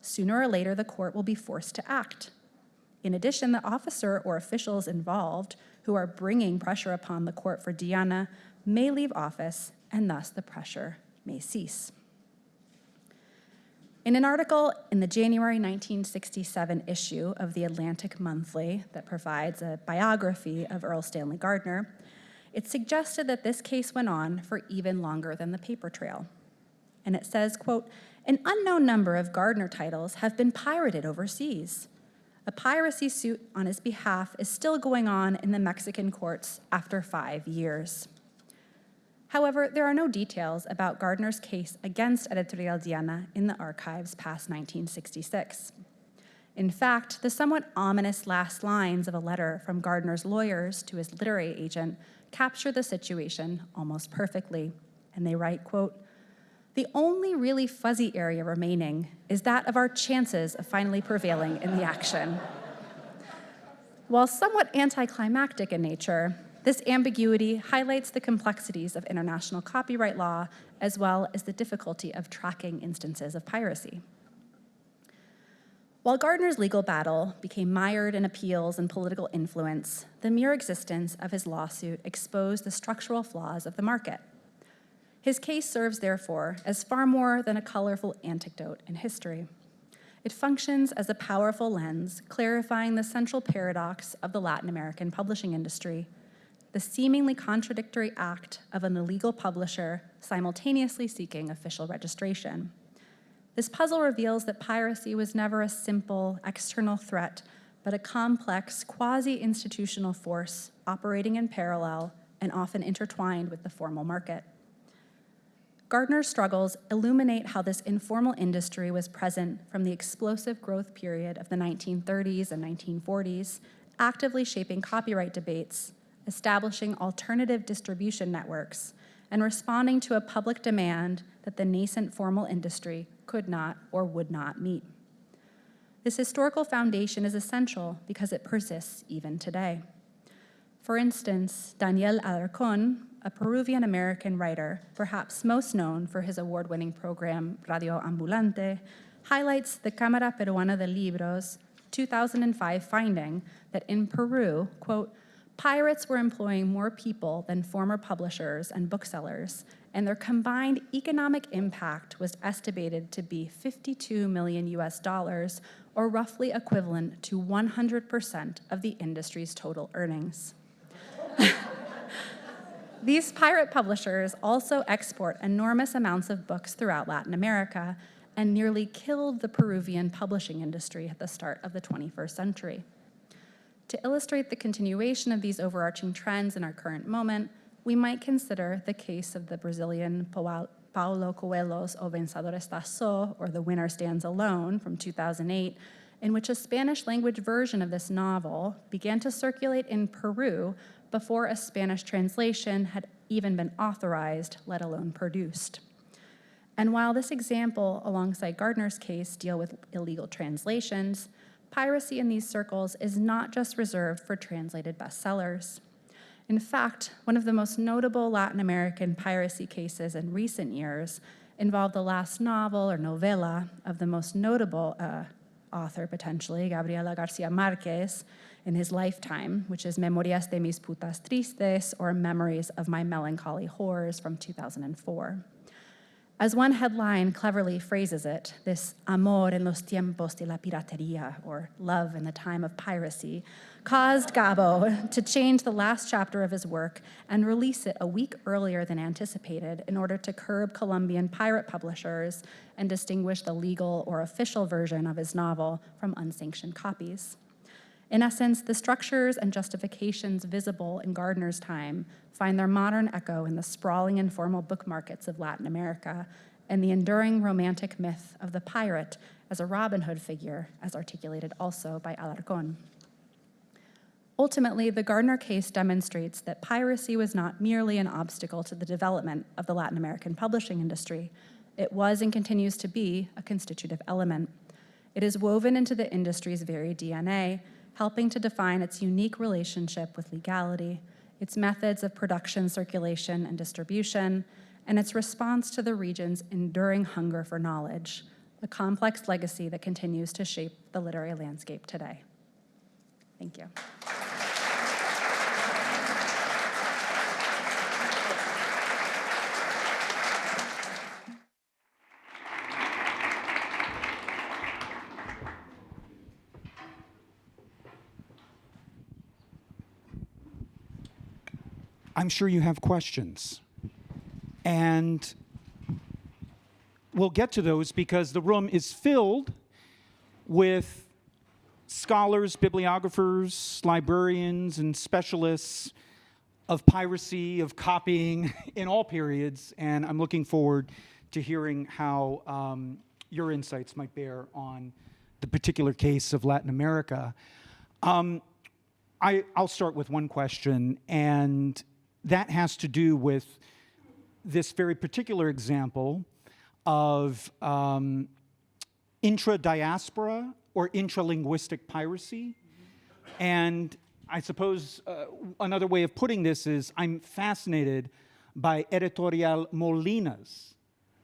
sooner or later the court will be forced to act. In addition, the officer or officials involved who are bringing pressure upon the court for Diana may leave office, and thus the pressure may cease." In an article in the January 1967 issue of the Atlantic Monthly that provides a biography of Erle Stanley Gardner, it suggested that this case went on for even longer than the paper trail. And it says, quote, "An unknown number of Gardner titles have been pirated overseas. A piracy suit on his behalf is still going on in the Mexican courts after 5 years." However, there are no details about Gardner's case against Editorial Diana in the archives past 1966. In fact, the somewhat ominous last lines of a letter from Gardner's lawyers to his literary agent capture the situation almost perfectly. And they write, quote, "The only really fuzzy area remaining is that of our chances of finally prevailing in the action." While somewhat anticlimactic in nature, this ambiguity highlights the complexities of international copyright law as well as the difficulty of tracking instances of piracy. While Gardner's legal battle became mired in appeals and political influence, the mere existence of his lawsuit exposed the structural flaws of the market. His case serves, therefore, as far more than a colorful anecdote in history. It functions as a powerful lens, clarifying the central paradox of the Latin American publishing industry, the seemingly contradictory act of an illegal publisher simultaneously seeking official registration. This puzzle reveals that piracy was never a simple external threat, but a complex, quasi-institutional force operating in parallel and often intertwined with the formal market. Gardner's struggles illuminate how this informal industry was present from the explosive growth period of the 1930s and 1940s, actively shaping copyright debates, establishing alternative distribution networks, and responding to a public demand that the nascent formal industry could not or would not meet. This historical foundation is essential because it persists even today. For instance, Daniel Alarcón, a Peruvian-American writer, perhaps most known for his award-winning program Radio Ambulante, highlights the Cámara Peruana de Libros 2005 finding that in Peru, quote, "Pirates were employing more people than former publishers and booksellers, and their combined economic impact was estimated to be $52 million US, or roughly equivalent to 100% of the industry's total earnings." These pirate publishers also export enormous amounts of books throughout Latin America and nearly killed the Peruvian publishing industry at the start of the 21st century. To illustrate the continuation of these overarching trends in our current moment, we might consider the case of the Brazilian Paulo Coelho's O Vencedor Está Só, or The Winner Stands Alone, from 2008, in which a Spanish-language version of this novel began to circulate in Peru before a Spanish translation had even been authorized, let alone produced. And while this example, alongside Gardner's case, deal with illegal translations, piracy in these circles is not just reserved for translated bestsellers. In fact, one of the most notable Latin American piracy cases in recent years involved the last novel or novela of the most notable author, potentially, Gabriela Garcia Marquez, in his lifetime, which is Memorias de mis putas tristes, or Memories of My Melancholy Whores from 2004. As one headline cleverly phrases it, this amor en los tiempos de la piratería, or love in the time of piracy, caused Gabo to change the last chapter of his work and release it a week earlier than anticipated in order to curb Colombian pirate publishers and distinguish the legal or official version of his novel from unsanctioned copies. In essence, the structures and justifications visible in Gardner's time find their modern echo in the sprawling informal book markets of Latin America and the enduring romantic myth of the pirate as a Robin Hood figure, as articulated also by Alarcón. Ultimately, the Gardner case demonstrates that piracy was not merely an obstacle to the development of the Latin American publishing industry. It was and continues to be a constitutive element. It is woven into the industry's very DNA, helping to define its unique relationship with legality, its methods of production, circulation, and distribution, and its response to the region's enduring hunger for knowledge, a complex legacy that continues to shape the literary landscape today. Thank you. I'm sure you have questions. And we'll get to those because the room is filled with scholars, bibliographers, librarians, and specialists of piracy, of copying in all periods. And I'm looking forward to hearing how your insights might bear on the particular case of Latin America. I'll start with one question, and that has to do with this very particular example of intra-diaspora or intralinguistic piracy. And I suppose another way of putting this is I'm fascinated by Editorial Molina's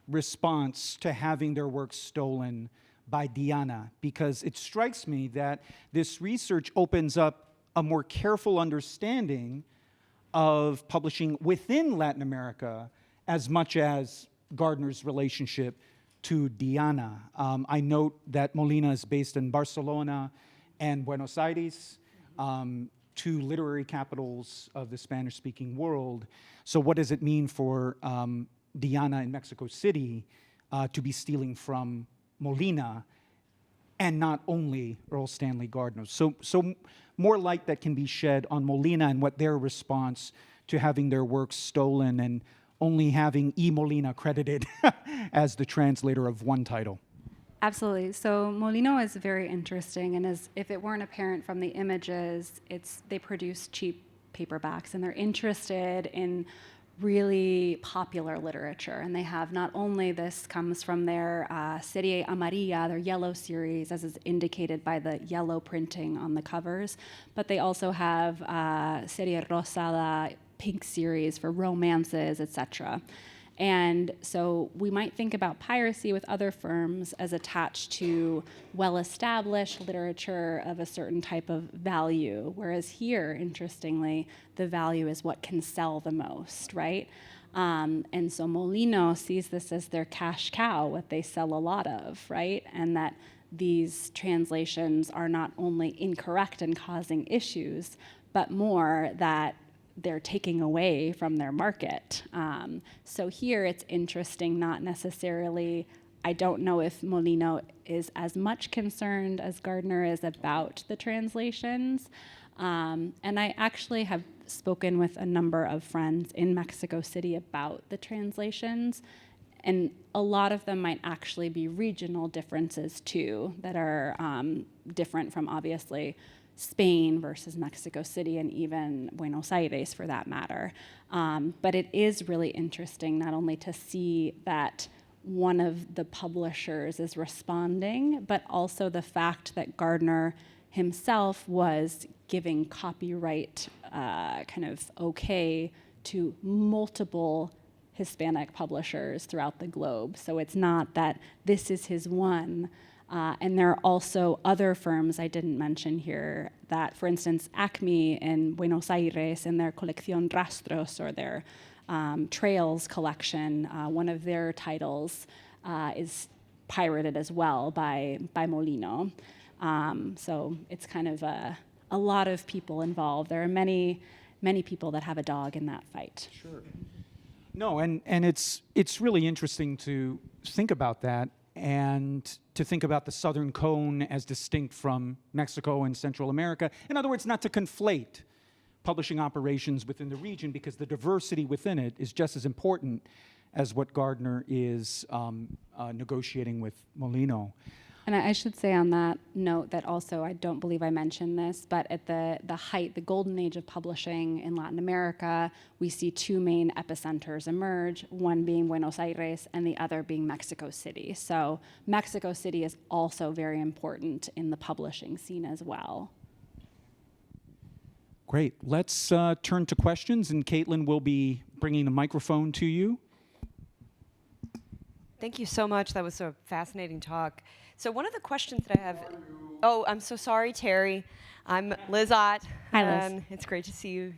response to having their work stolen by Diana, because it strikes me that this research opens up a more careful understanding of publishing within Latin America as much as Gardner's relationship to Diana. I note that Molina is based in Barcelona and Buenos Aires, two literary capitals of the Spanish-speaking world. So what does it mean for Diana in Mexico City to be stealing from Molina and not only Erle Stanley Gardner? So more light that can be shed on Molina and what their response to having their works stolen and only having E. Molina credited as the translator of one title. Absolutely. So Molino is very interesting, and as if it weren't apparent from the images, they produce cheap paperbacks, and they're interested in really popular literature. And they have not only this comes from their Serie Amarilla, their yellow series, as is indicated by the yellow printing on the covers, but they also have Serie Rosada, pink series for romances, etc. And so we might think about piracy with other firms as attached to well-established literature of a certain type of value, whereas here, interestingly, the value is what can sell the most, right? And so Molino sees this as their cash cow, what they sell a lot of, right? And that these translations are not only incorrect and causing issues, but more that they're taking away from their market. So here it's interesting, not necessarily, I don't know if Molino is as much concerned as Gardner is about the translations. And I actually have spoken with a number of friends in Mexico City about the translations, and a lot of them might actually be regional differences too, that are different from obviously Spain versus Mexico City and even Buenos Aires for that matter. But it is really interesting not only to see that one of the publishers is responding, but also the fact that Gardner himself was giving copyright kind of okay to multiple Hispanic publishers throughout the globe. So it's not that this is his one And there are also other firms I didn't mention here that, for instance, Acme in Buenos Aires in their Colección Rastros, or their Trails collection, one of their titles is pirated as well by Molino. So it's kind of a lot of people involved. There are many people that have a dog in that fight. Sure. No, and it's really interesting to think about that, and to think about the Southern Cone as distinct from Mexico and Central America. In other words, not to conflate publishing operations within the region, because the diversity within it is just as important as what Gardner is negotiating with Molino. And I should say on that note that also, I don't believe I mentioned this, but at the height, the golden age of publishing in Latin America, we see two main epicenters emerge, one being Buenos Aires and the other being Mexico City. So Mexico City is also very important in the publishing scene as well. Great. Let's turn to questions, and Caitlin will be bringing the microphone to you. Thank you so much. That was a fascinating talk. So one of the questions that I have... Oh, I'm so sorry, Terry. I'm Liz Ott. Hi, Liz. It's great to see you.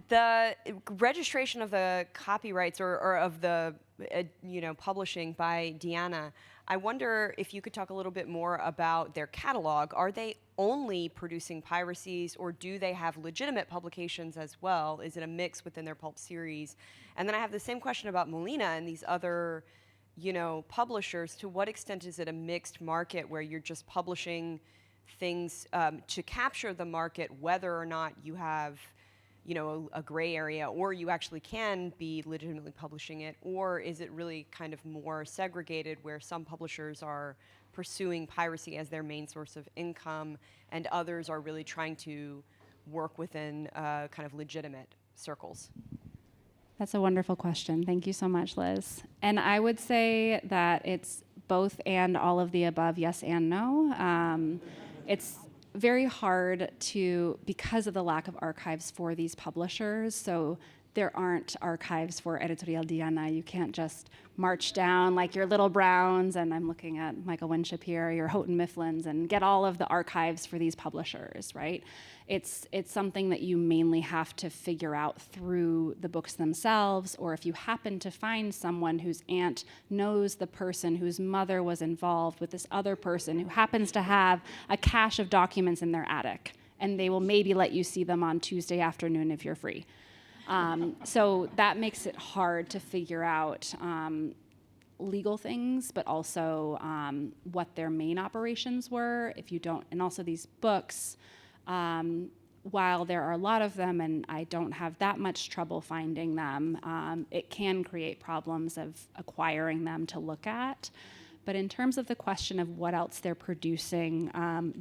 The registration of the copyrights or of the publishing by Diana, I wonder if you could talk a little bit more about their catalog. Are they only producing piracies, or do they have legitimate publications as well? Is it a mix within their pulp series? And then I have the same question about Molina and these other publishers. To what extent is it a mixed market where you're just publishing things to capture the market, whether or not you have a gray area, or you actually can be legitimately publishing it? Or is it really kind of more segregated, where some publishers are pursuing piracy as their main source of income, and others are really trying to work within kind of legitimate circles? That's a wonderful question. Thank you so much, Liz. And I would say that it's both and all of the above, yes and no. It's very hard because of the lack of archives for these publishers. So there aren't archives for Editorial Diana. You can't just march down like your Little Browns, and I'm looking at Michael Winship here, your Houghton Mifflins, and get all of the archives for these publishers, right? It's something that you mainly have to figure out through the books themselves, or if you happen to find someone whose aunt knows the person whose mother was involved with this other person who happens to have a cache of documents in their attic, and they will maybe let you see them on Tuesday afternoon if you're free. So that makes it hard to figure out legal things, but also what their main operations were. If you don't, and also these books, while there are a lot of them and I don't have that much trouble finding them, it can create problems of acquiring them to look at. But in terms of the question of what else they're producing,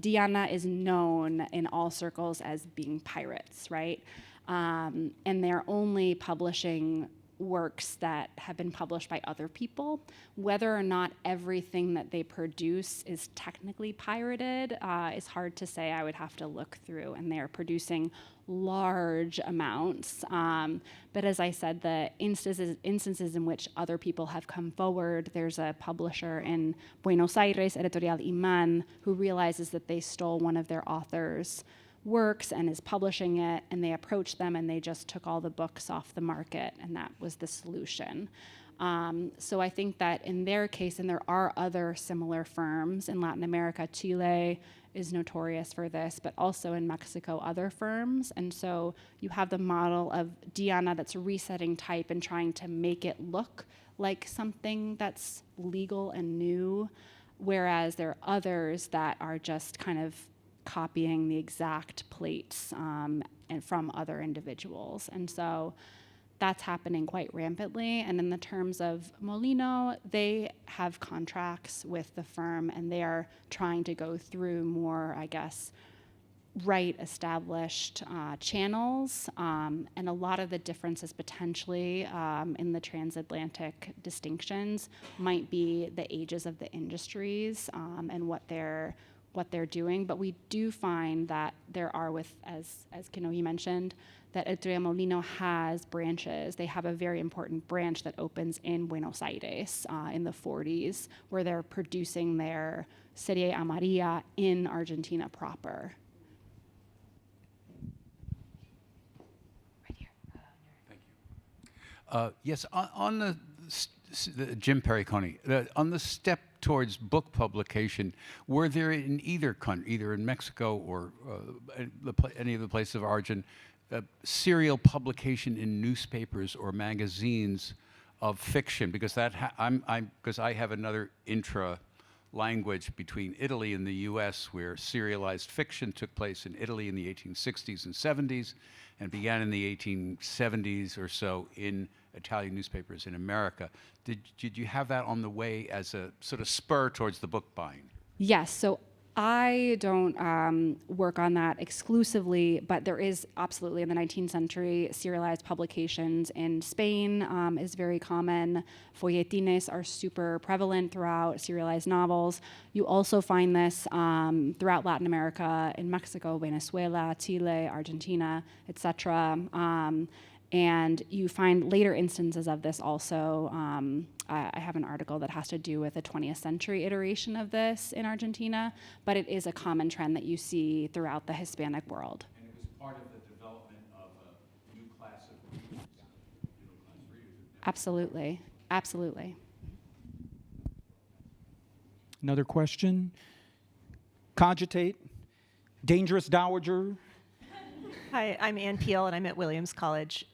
Diana is known in all circles as being pirates, right? And they're only publishing works that have been published by other people. Whether or not everything that they produce is technically pirated is hard to say. I would have to look through, and they are producing large amounts. But as I said, the instances in which other people have come forward, there's a publisher in Buenos Aires, Editorial Iman, who realizes that they stole one of their authors' works and is publishing it, and they approached them and they just took all the books off the market, and that was the solution. So I think that in their case, and there are other similar firms in Latin America, Chile is notorious for this, but also in Mexico, other firms. And so you have the model of Diana that's resetting type and trying to make it look like something that's legal and new, whereas there are others that are just kind of copying the exact plates and from other individuals. And so that's happening quite rampantly. And in the terms of Molino, they have contracts with the firm, and they are trying to go through more, I guess, established channels. And a lot of the differences potentially in the transatlantic distinctions might be the ages of the industries and what they're what they're doing, but we do find that there are, as Kinohi mentioned, that El Molino has branches. They have a very important branch that opens in Buenos Aires in the 40s, where they're producing their Serie Amarilla in Argentina proper. Right here. Thank you. Yes, on the Jim Perricone, on the step towards book publication, were there in either country, either in Mexico or any of the places of origin, serial publication in newspapers or magazines of fiction? Because because I have another language between Italy and the U.S. where serialized fiction took place in Italy in the 1860s and 70s and began in the 1870s or so in Italian newspapers in America. Did you have that on the way as a sort of spur towards the book buying? Yes, so I don't work on that exclusively, but there is absolutely in the 19th century serialized publications in Spain is very common. Folletines are super prevalent throughout serialized novels. You also find this throughout Latin America, in Mexico, Venezuela, Chile, Argentina, etc. And you find later instances of this also. I have an article that has to do with a 20th century iteration of this in Argentina, but it is a common trend that you see throughout the Hispanic world. And it was part of the development of a new class of readers, middle-class readers. Absolutely, absolutely. Another question? Cogitate? Dangerous dowager? Hi, I'm Ann Peel, and I'm at Williams College.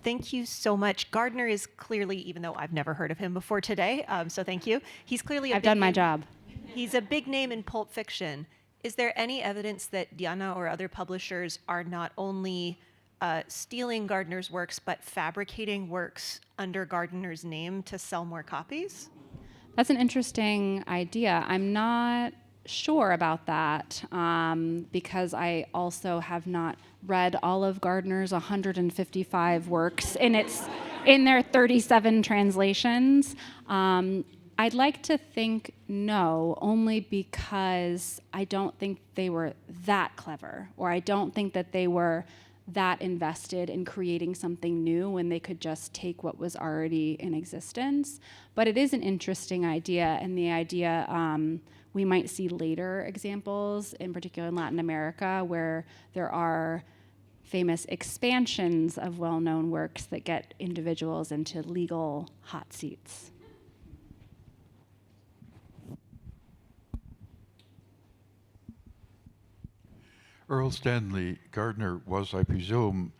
Thank you so much. Gardner is clearly, even though I've never heard of him before today, so thank you. He's clearly I've done my job. He's a big name in pulp fiction. Is there any evidence that Diana or other publishers are not only stealing Gardner's works, but fabricating works under Gardner's name to sell more copies? That's an interesting idea. I'm not sure about that because I also have not read all of Gardner's 155 works in their 37 translations. I'd like to think no, only because I don't think they were that clever, or I don't think that they were that invested in creating something new when they could just take what was already in existence. But it is an interesting idea, and the idea we might see later examples, in particular in Latin America, where there are famous expansions of well-known works that get individuals into legal hot seats. Erle Stanley, Gardner was, I presume.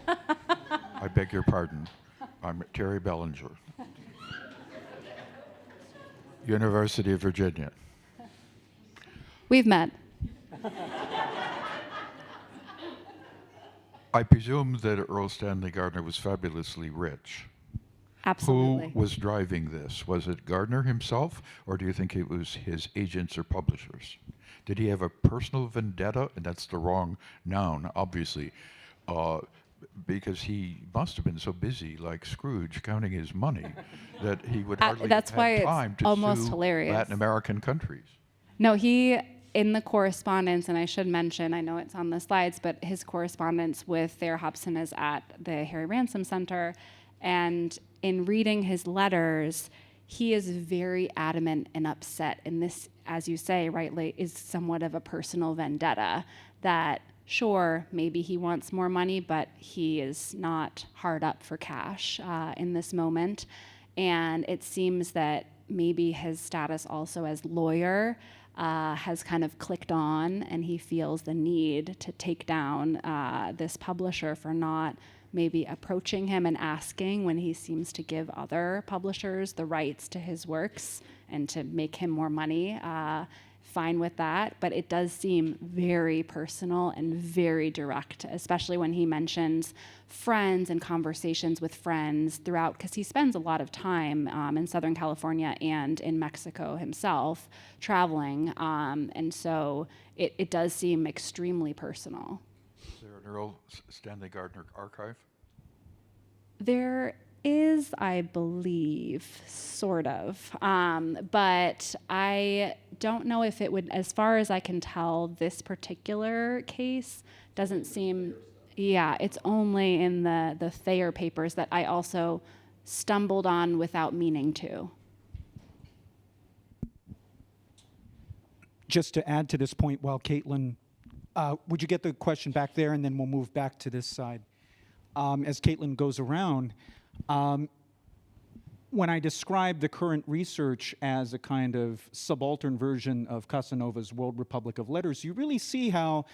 I beg your pardon. I'm Terry Bellinger. University of Virginia. We've met. I presume that Erle Stanley Gardner was fabulously rich. Absolutely. Who was driving this? Was it Gardner himself, or do you think it was his agents or publishers? Did he have a personal vendetta? And that's the wrong noun, obviously, because he must have been so busy, like Scrooge, counting his money, that he would hardly that's have why had it's time to almost sue hilarious. Latin American countries. No, he, in the correspondence, and I should mention, I know it's on the slides, but his correspondence with Thayer Hobson is at the Harry Ransom Center, and in reading his letters, he is very adamant and upset, and this, as you say, rightly, is somewhat of a personal vendetta, that sure, maybe he wants more money, but he is not hard up for cash in this moment. And it seems that maybe his status also as lawyer has kind of clicked on, and he feels the need to take down this publisher for not maybe approaching him and asking when he seems to give other publishers the rights to his works and to make him more money. Fine with that, but it does seem very personal and very direct, especially when he mentions friends and conversations with friends throughout, because he spends a lot of time in Southern California and in Mexico himself traveling, and so it does seem extremely personal. Is there an Erle Stanley Gardner archive? There is, I believe, sort of. But I don't know if it would, as far as I can tell, this particular case doesn't seem, yeah, it's only in the Thayer papers that I also stumbled on without meaning to. Just to add to this point, while Caitlin, would you get the question back there, and then we'll move back to this side. As Caitlin goes around, when I describe the current research as a kind of subaltern version of Casanova's World Republic of Letters, you really see how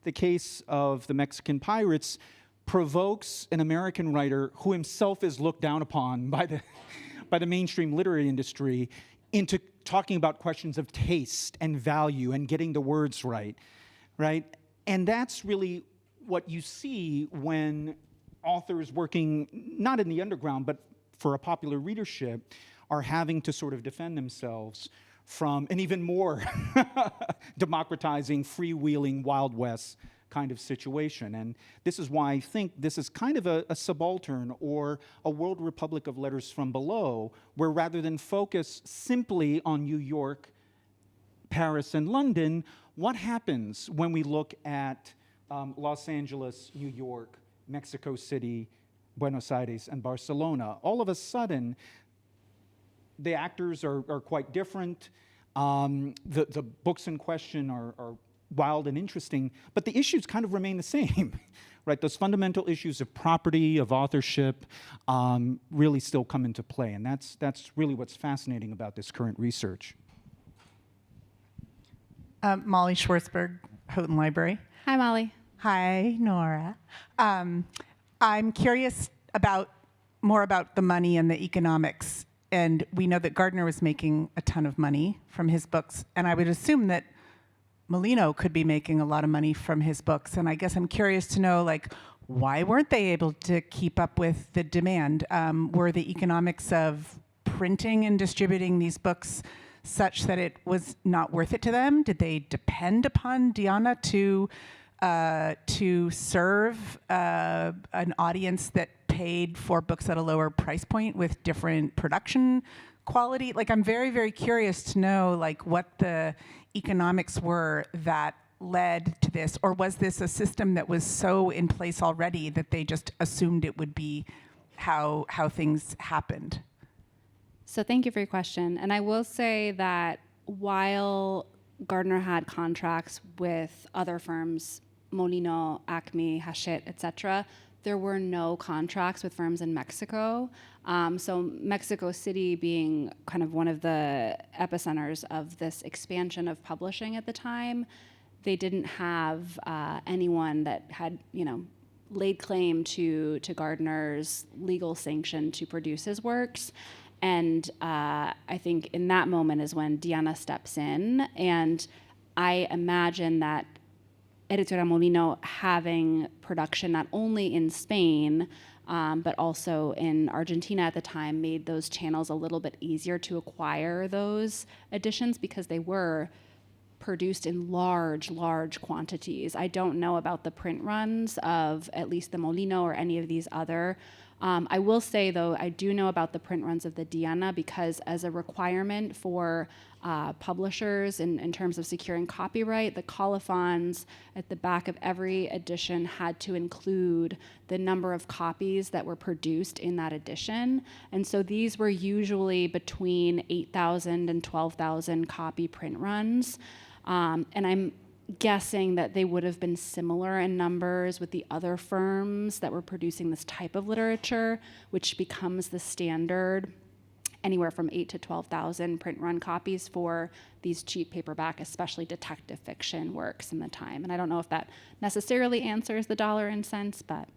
the case of the Mexican pirates provokes an American writer who himself is looked down upon by the mainstream literary industry into talking about questions of taste and value and getting the words right? And that's really what you see when authors working not in the underground, but for a popular readership, are having to sort of defend themselves from an even more democratizing, freewheeling, Wild West kind of situation. And this is why I think this is kind of a subaltern or a World Republic of Letters from below, where rather than focus simply on New York, Paris, and London, what happens when we look at Los Angeles, New York, Mexico City, Buenos Aires, and Barcelona? All of a sudden, the actors are quite different. The books in question are wild and interesting, but the issues kind of remain the same, right? Those fundamental issues of property, of authorship, really still come into play, and that's really what's fascinating about this current research. Molly Schwartzberg, Houghton Library. Hi, Molly. Hi, Nora. I'm curious more about the money and the economics. And we know that Gardner was making a ton of money from his books. And I would assume that Molino could be making a lot of money from his books. And I guess I'm curious to know, why weren't they able to keep up with the demand? Were the economics of printing and distributing these books such that it was not worth it to them? Did they depend upon Diana to serve an audience that paid for books at a lower price point with different production quality? I'm very, very curious to know what the economics were that led to this, or was this a system that was so in place already that they just assumed it would be how things happened? So thank you for your question. And I will say that while Gardner had contracts with other firms, Molino, Acme, Hachette, etc., there were no contracts with firms in Mexico. So Mexico City being kind of one of the epicenters of this expansion of publishing at the time, they didn't have anyone that had, laid claim to Gardner's legal sanction to produce his works. And I think in that moment is when Diana steps in. And I imagine that Editora Molino having production not only in Spain, but also in Argentina at the time made those channels a little bit easier to acquire those editions because they were produced in large, large quantities. I don't know about the print runs of at least the Molino or any of these other. I will say, though, I do know about the print runs of the Diana because as a requirement for publishers in terms of securing copyright, the colophons at the back of every edition had to include the number of copies that were produced in that edition. And so these were usually between 8,000 and 12,000 copy print runs. And I'm guessing that they would have been similar in numbers with the other firms that were producing this type of literature, which becomes the standard, anywhere from 8,000 to 12,000 print run copies for these cheap paperback, especially detective fiction works in the time. And I don't know if that necessarily answers the dollar and cents, but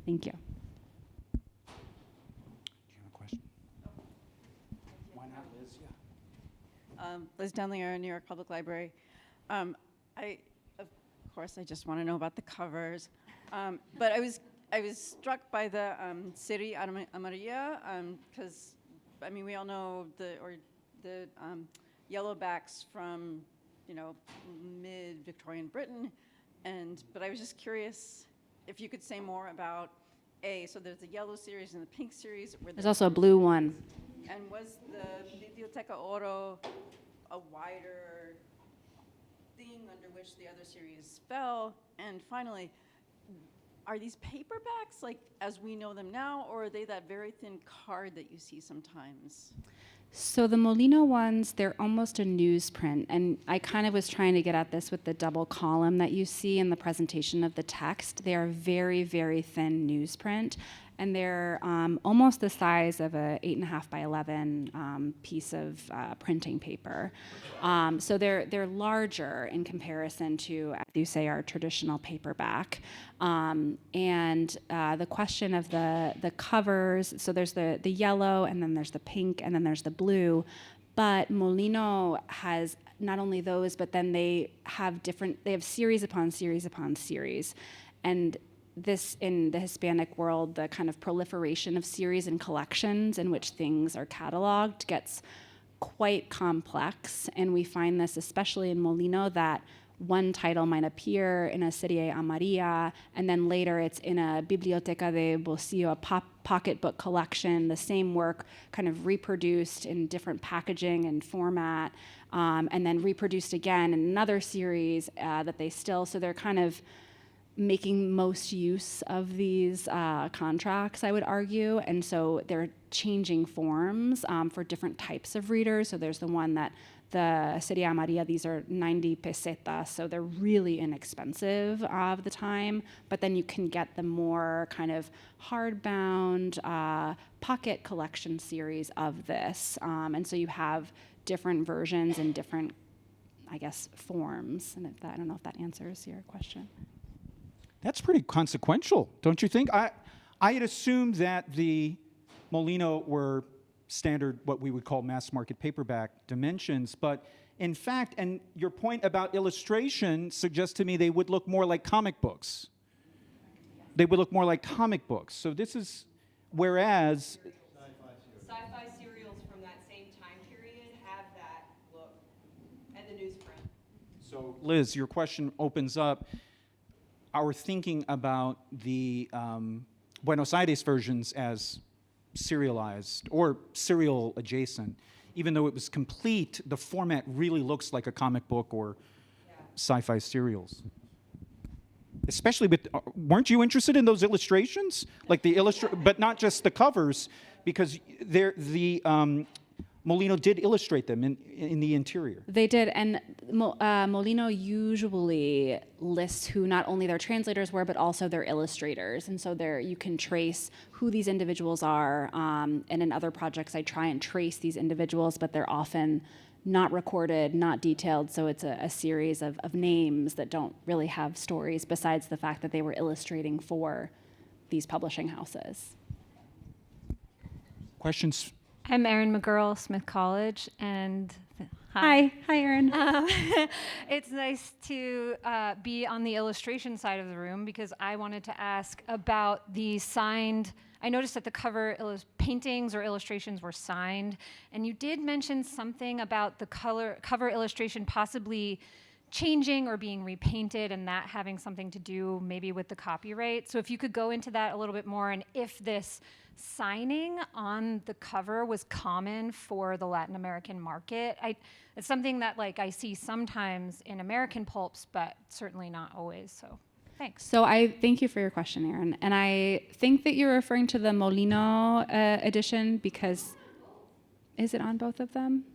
thank you. Do you have a question? Why not, Liz? Yeah. Liz Dunlinger, New York Public Library. Of course, I just want to know about the covers. But I was struck by the Siri Amarilla because we all know the yellowbacks from mid-Victorian Britain, but I was just curious if you could say more about A, so there's the yellow series and the pink series. There's also a blue one. And was the Biblioteca Oro a wider thing under which the other series fell? And finally, are these paperbacks like as we know them now, or are they that very thin card that you see sometimes? So the Molino ones, they're almost a newsprint, and I kind of was trying to get at this with the double column that you see in the presentation of the text. They are very, very thin newsprint, and they're almost the size of a 8.5 by 11 piece of printing paper. So they're larger in comparison to, as you say, our traditional paperback. And the question of the covers, so there's the yellow, and then there's the pink, and then there's the blue. But Molino has not only those, but then they have series upon series upon series. And this, in the Hispanic world, the kind of proliferation of series and collections in which things are cataloged gets quite complex. And we find this especially in Molino, that one title might appear in a Serie Amarilla, and then later it's in a Biblioteca de Bolsillo, a pocketbook collection, the same work kind of reproduced in different packaging and format, and then reproduced again in another series that they still, so they're kind of making most use of these contracts, I would argue, and so they're changing forms for different types of readers. So there's the one that the Serie Amarilla, these are 90 pesetas, so they're really inexpensive of the time, but then you can get the more kind of hardbound pocket collection series of this, and so you have different versions and different, I guess, forms, and I don't know if that answers your question. That's pretty consequential, don't you think? I had assumed that the Molino were standard, what we would call mass market paperback dimensions, but in fact, and your point about illustration suggests to me they would look more like comic books. They would look more like comic books. So this is, whereas Sci-fi serials from that same time period have that look, and the newsprint. So Liz, your question opens up our thinking about the Buenos Aires versions as serialized or serial adjacent. Even though it was complete, the format really looks like a comic book or sci-fi serials. Especially with, weren't you interested in those illustrations? Like the but not just the covers, because Molino did illustrate them in the interior. They did, and Molino usually lists who not only their translators were, but also their illustrators. And so there you can trace who these individuals are. And in other projects, I try and trace these individuals, but they're often not recorded, not detailed. So it's a series of names that don't really have stories besides the fact that they were illustrating for these publishing houses. Questions? I'm Erin McGurl, Smith College, and Hi, Erin. it's nice to be on the illustration side of the room because I wanted to ask about the signed. I noticed that the cover paintings or illustrations were signed, and you did mention something about the cover illustration possibly changing or being repainted, and that having something to do maybe with the copyright. So if you could go into that a little bit more, and if this signing on the cover was common for the Latin American market. It's something that I see sometimes in American pulps, but certainly not always. So thanks. So I thank you for your question, Erin. And I think that you're referring to the Molino edition because, is it on both of them?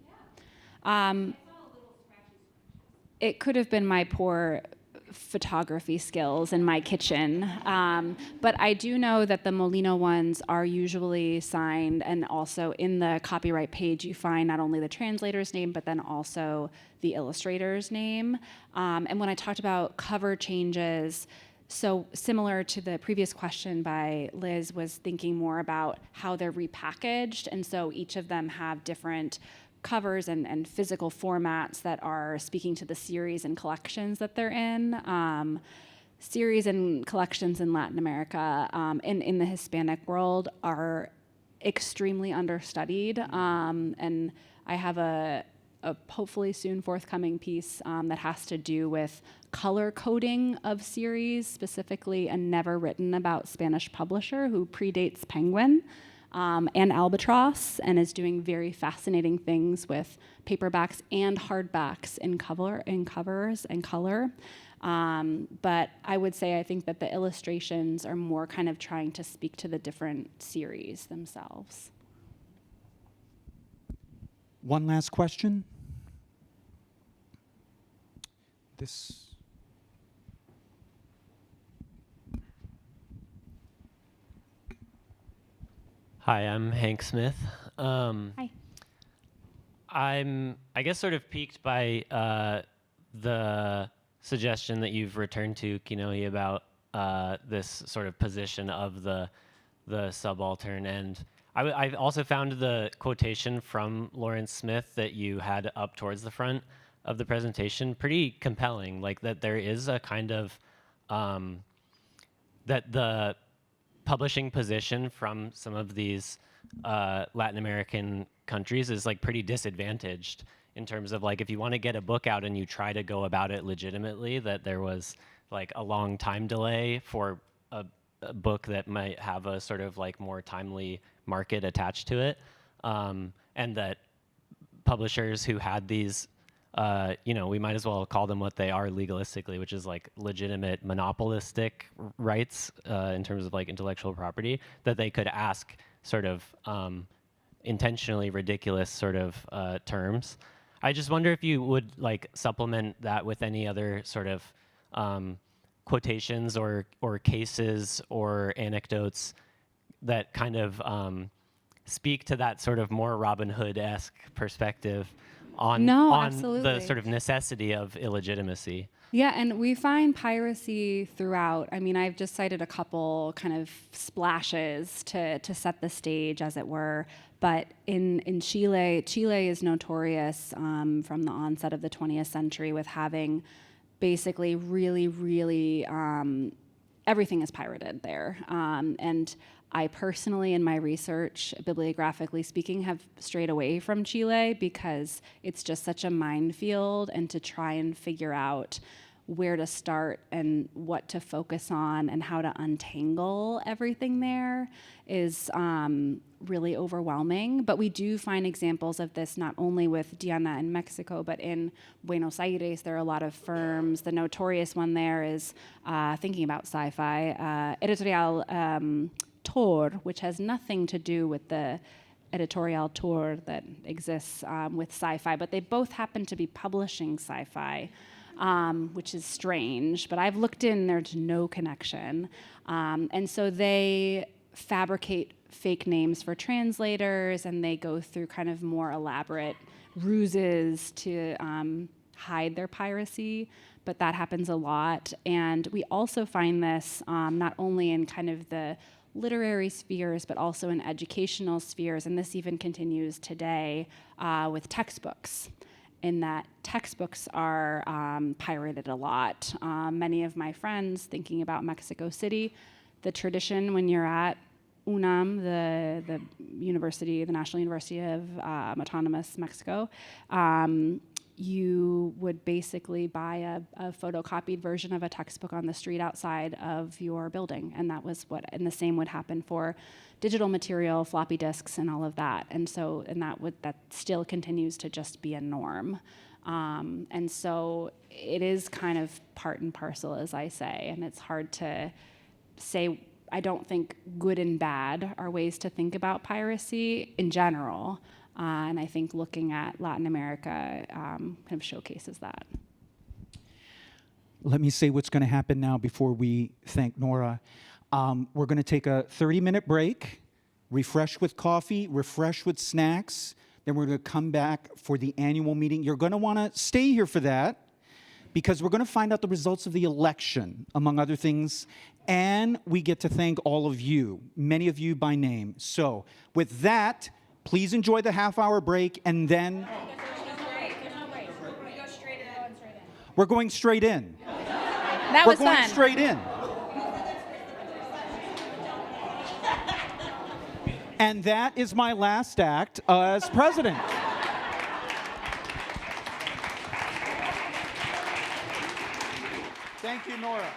It could have been my poor photography skills in my kitchen. But I do know that the Molino ones are usually signed, and also in the copyright page you find not only the translator's name, but then also the illustrator's name. And when I talked about cover changes, so similar to the previous question by Liz, was thinking more about how they're repackaged, and so each of them have different covers and physical formats that are speaking to the series and collections that they're in. Series and collections in Latin America, in the Hispanic world, are extremely understudied. And I have a a hopefully soon forthcoming piece that has to do with color coding of series, specifically a never written about Spanish publisher who predates Penguin and Albatross, and is doing very fascinating things with paperbacks and hardbacks in covers and color. But I would say I think that the illustrations are more kind of trying to speak to the different series themselves. One last question. Hi, I'm Hank Smith. Hi. I'm, I guess, sort of piqued by the suggestion that you've returned to, Keynote, about this sort of position of the subaltern. And I also found the quotation from Lawrence Smith that you had up towards the front of the presentation pretty compelling, like that there is a kind of, that the publishing position from some of these Latin American countries is like pretty disadvantaged in terms of like if you want to get a book out and you try to go about it legitimately, that there was like a long time delay for a book that might have a sort of like more timely market attached to it, and that publishers who had these we might as well call them what they are legalistically, which is like legitimate monopolistic rights in terms of like intellectual property, that they could ask sort of intentionally ridiculous sort of terms. I just wonder if you would like supplement that with any other sort of quotations or cases or anecdotes that kind of speak to that sort of more Robin Hood-esque perspective on the sort of necessity of illegitimacy. Yeah, and we find piracy throughout. I mean, I've just cited a couple kind of splashes to set the stage, as it were. But in Chile is notorious from the onset of the 20th century with having basically really, everything is pirated there. And I personally, in my research, bibliographically speaking, have strayed away from Chile because it's just such a minefield, and to try and figure out where to start and what to focus on and how to untangle everything there is really overwhelming. But we do find examples of this not only with Diana in Mexico, but in Buenos Aires. There are a lot of firms. The notorious one there is, thinking about sci-fi, Editorial Tor, which has nothing to do with the editorial Tor that exists with sci-fi, but they both happen to be publishing sci-fi, which is strange. But I've looked in, there's no connection. And so they fabricate fake names for translators, and they go through kind of more elaborate ruses to hide their piracy. But that happens a lot. And we also find this not only in kind of the literary spheres, but also in educational spheres, and this even continues today with textbooks, in that textbooks are pirated a lot. Many of my friends, thinking about Mexico City, the tradition when you're at UNAM, the university, the National University of Autonomous Mexico, you would basically buy a photocopied version of a textbook on the street outside of your building, and that was and the same would happen for digital material, floppy disks, and all of that. And so, that still continues to just be a norm. And so it is kind of part and parcel, as I say, and it's hard to say. I don't think good and bad are ways to think about piracy in general. And I think looking at Latin America kind of showcases that. Let me say what's going to happen now before we thank Nora. We're going to take a 30-minute break, refresh with coffee, refresh with snacks. Then we're going to come back for the annual meeting. You're going to want to stay here for that because we're going to find out the results of the election, among other things. And we get to thank all of you, many of you by name. So with that, please enjoy the half-hour break, and then we're going straight in. That We're was going fun. straight in. And that is my last act as president. Thank you, Nora.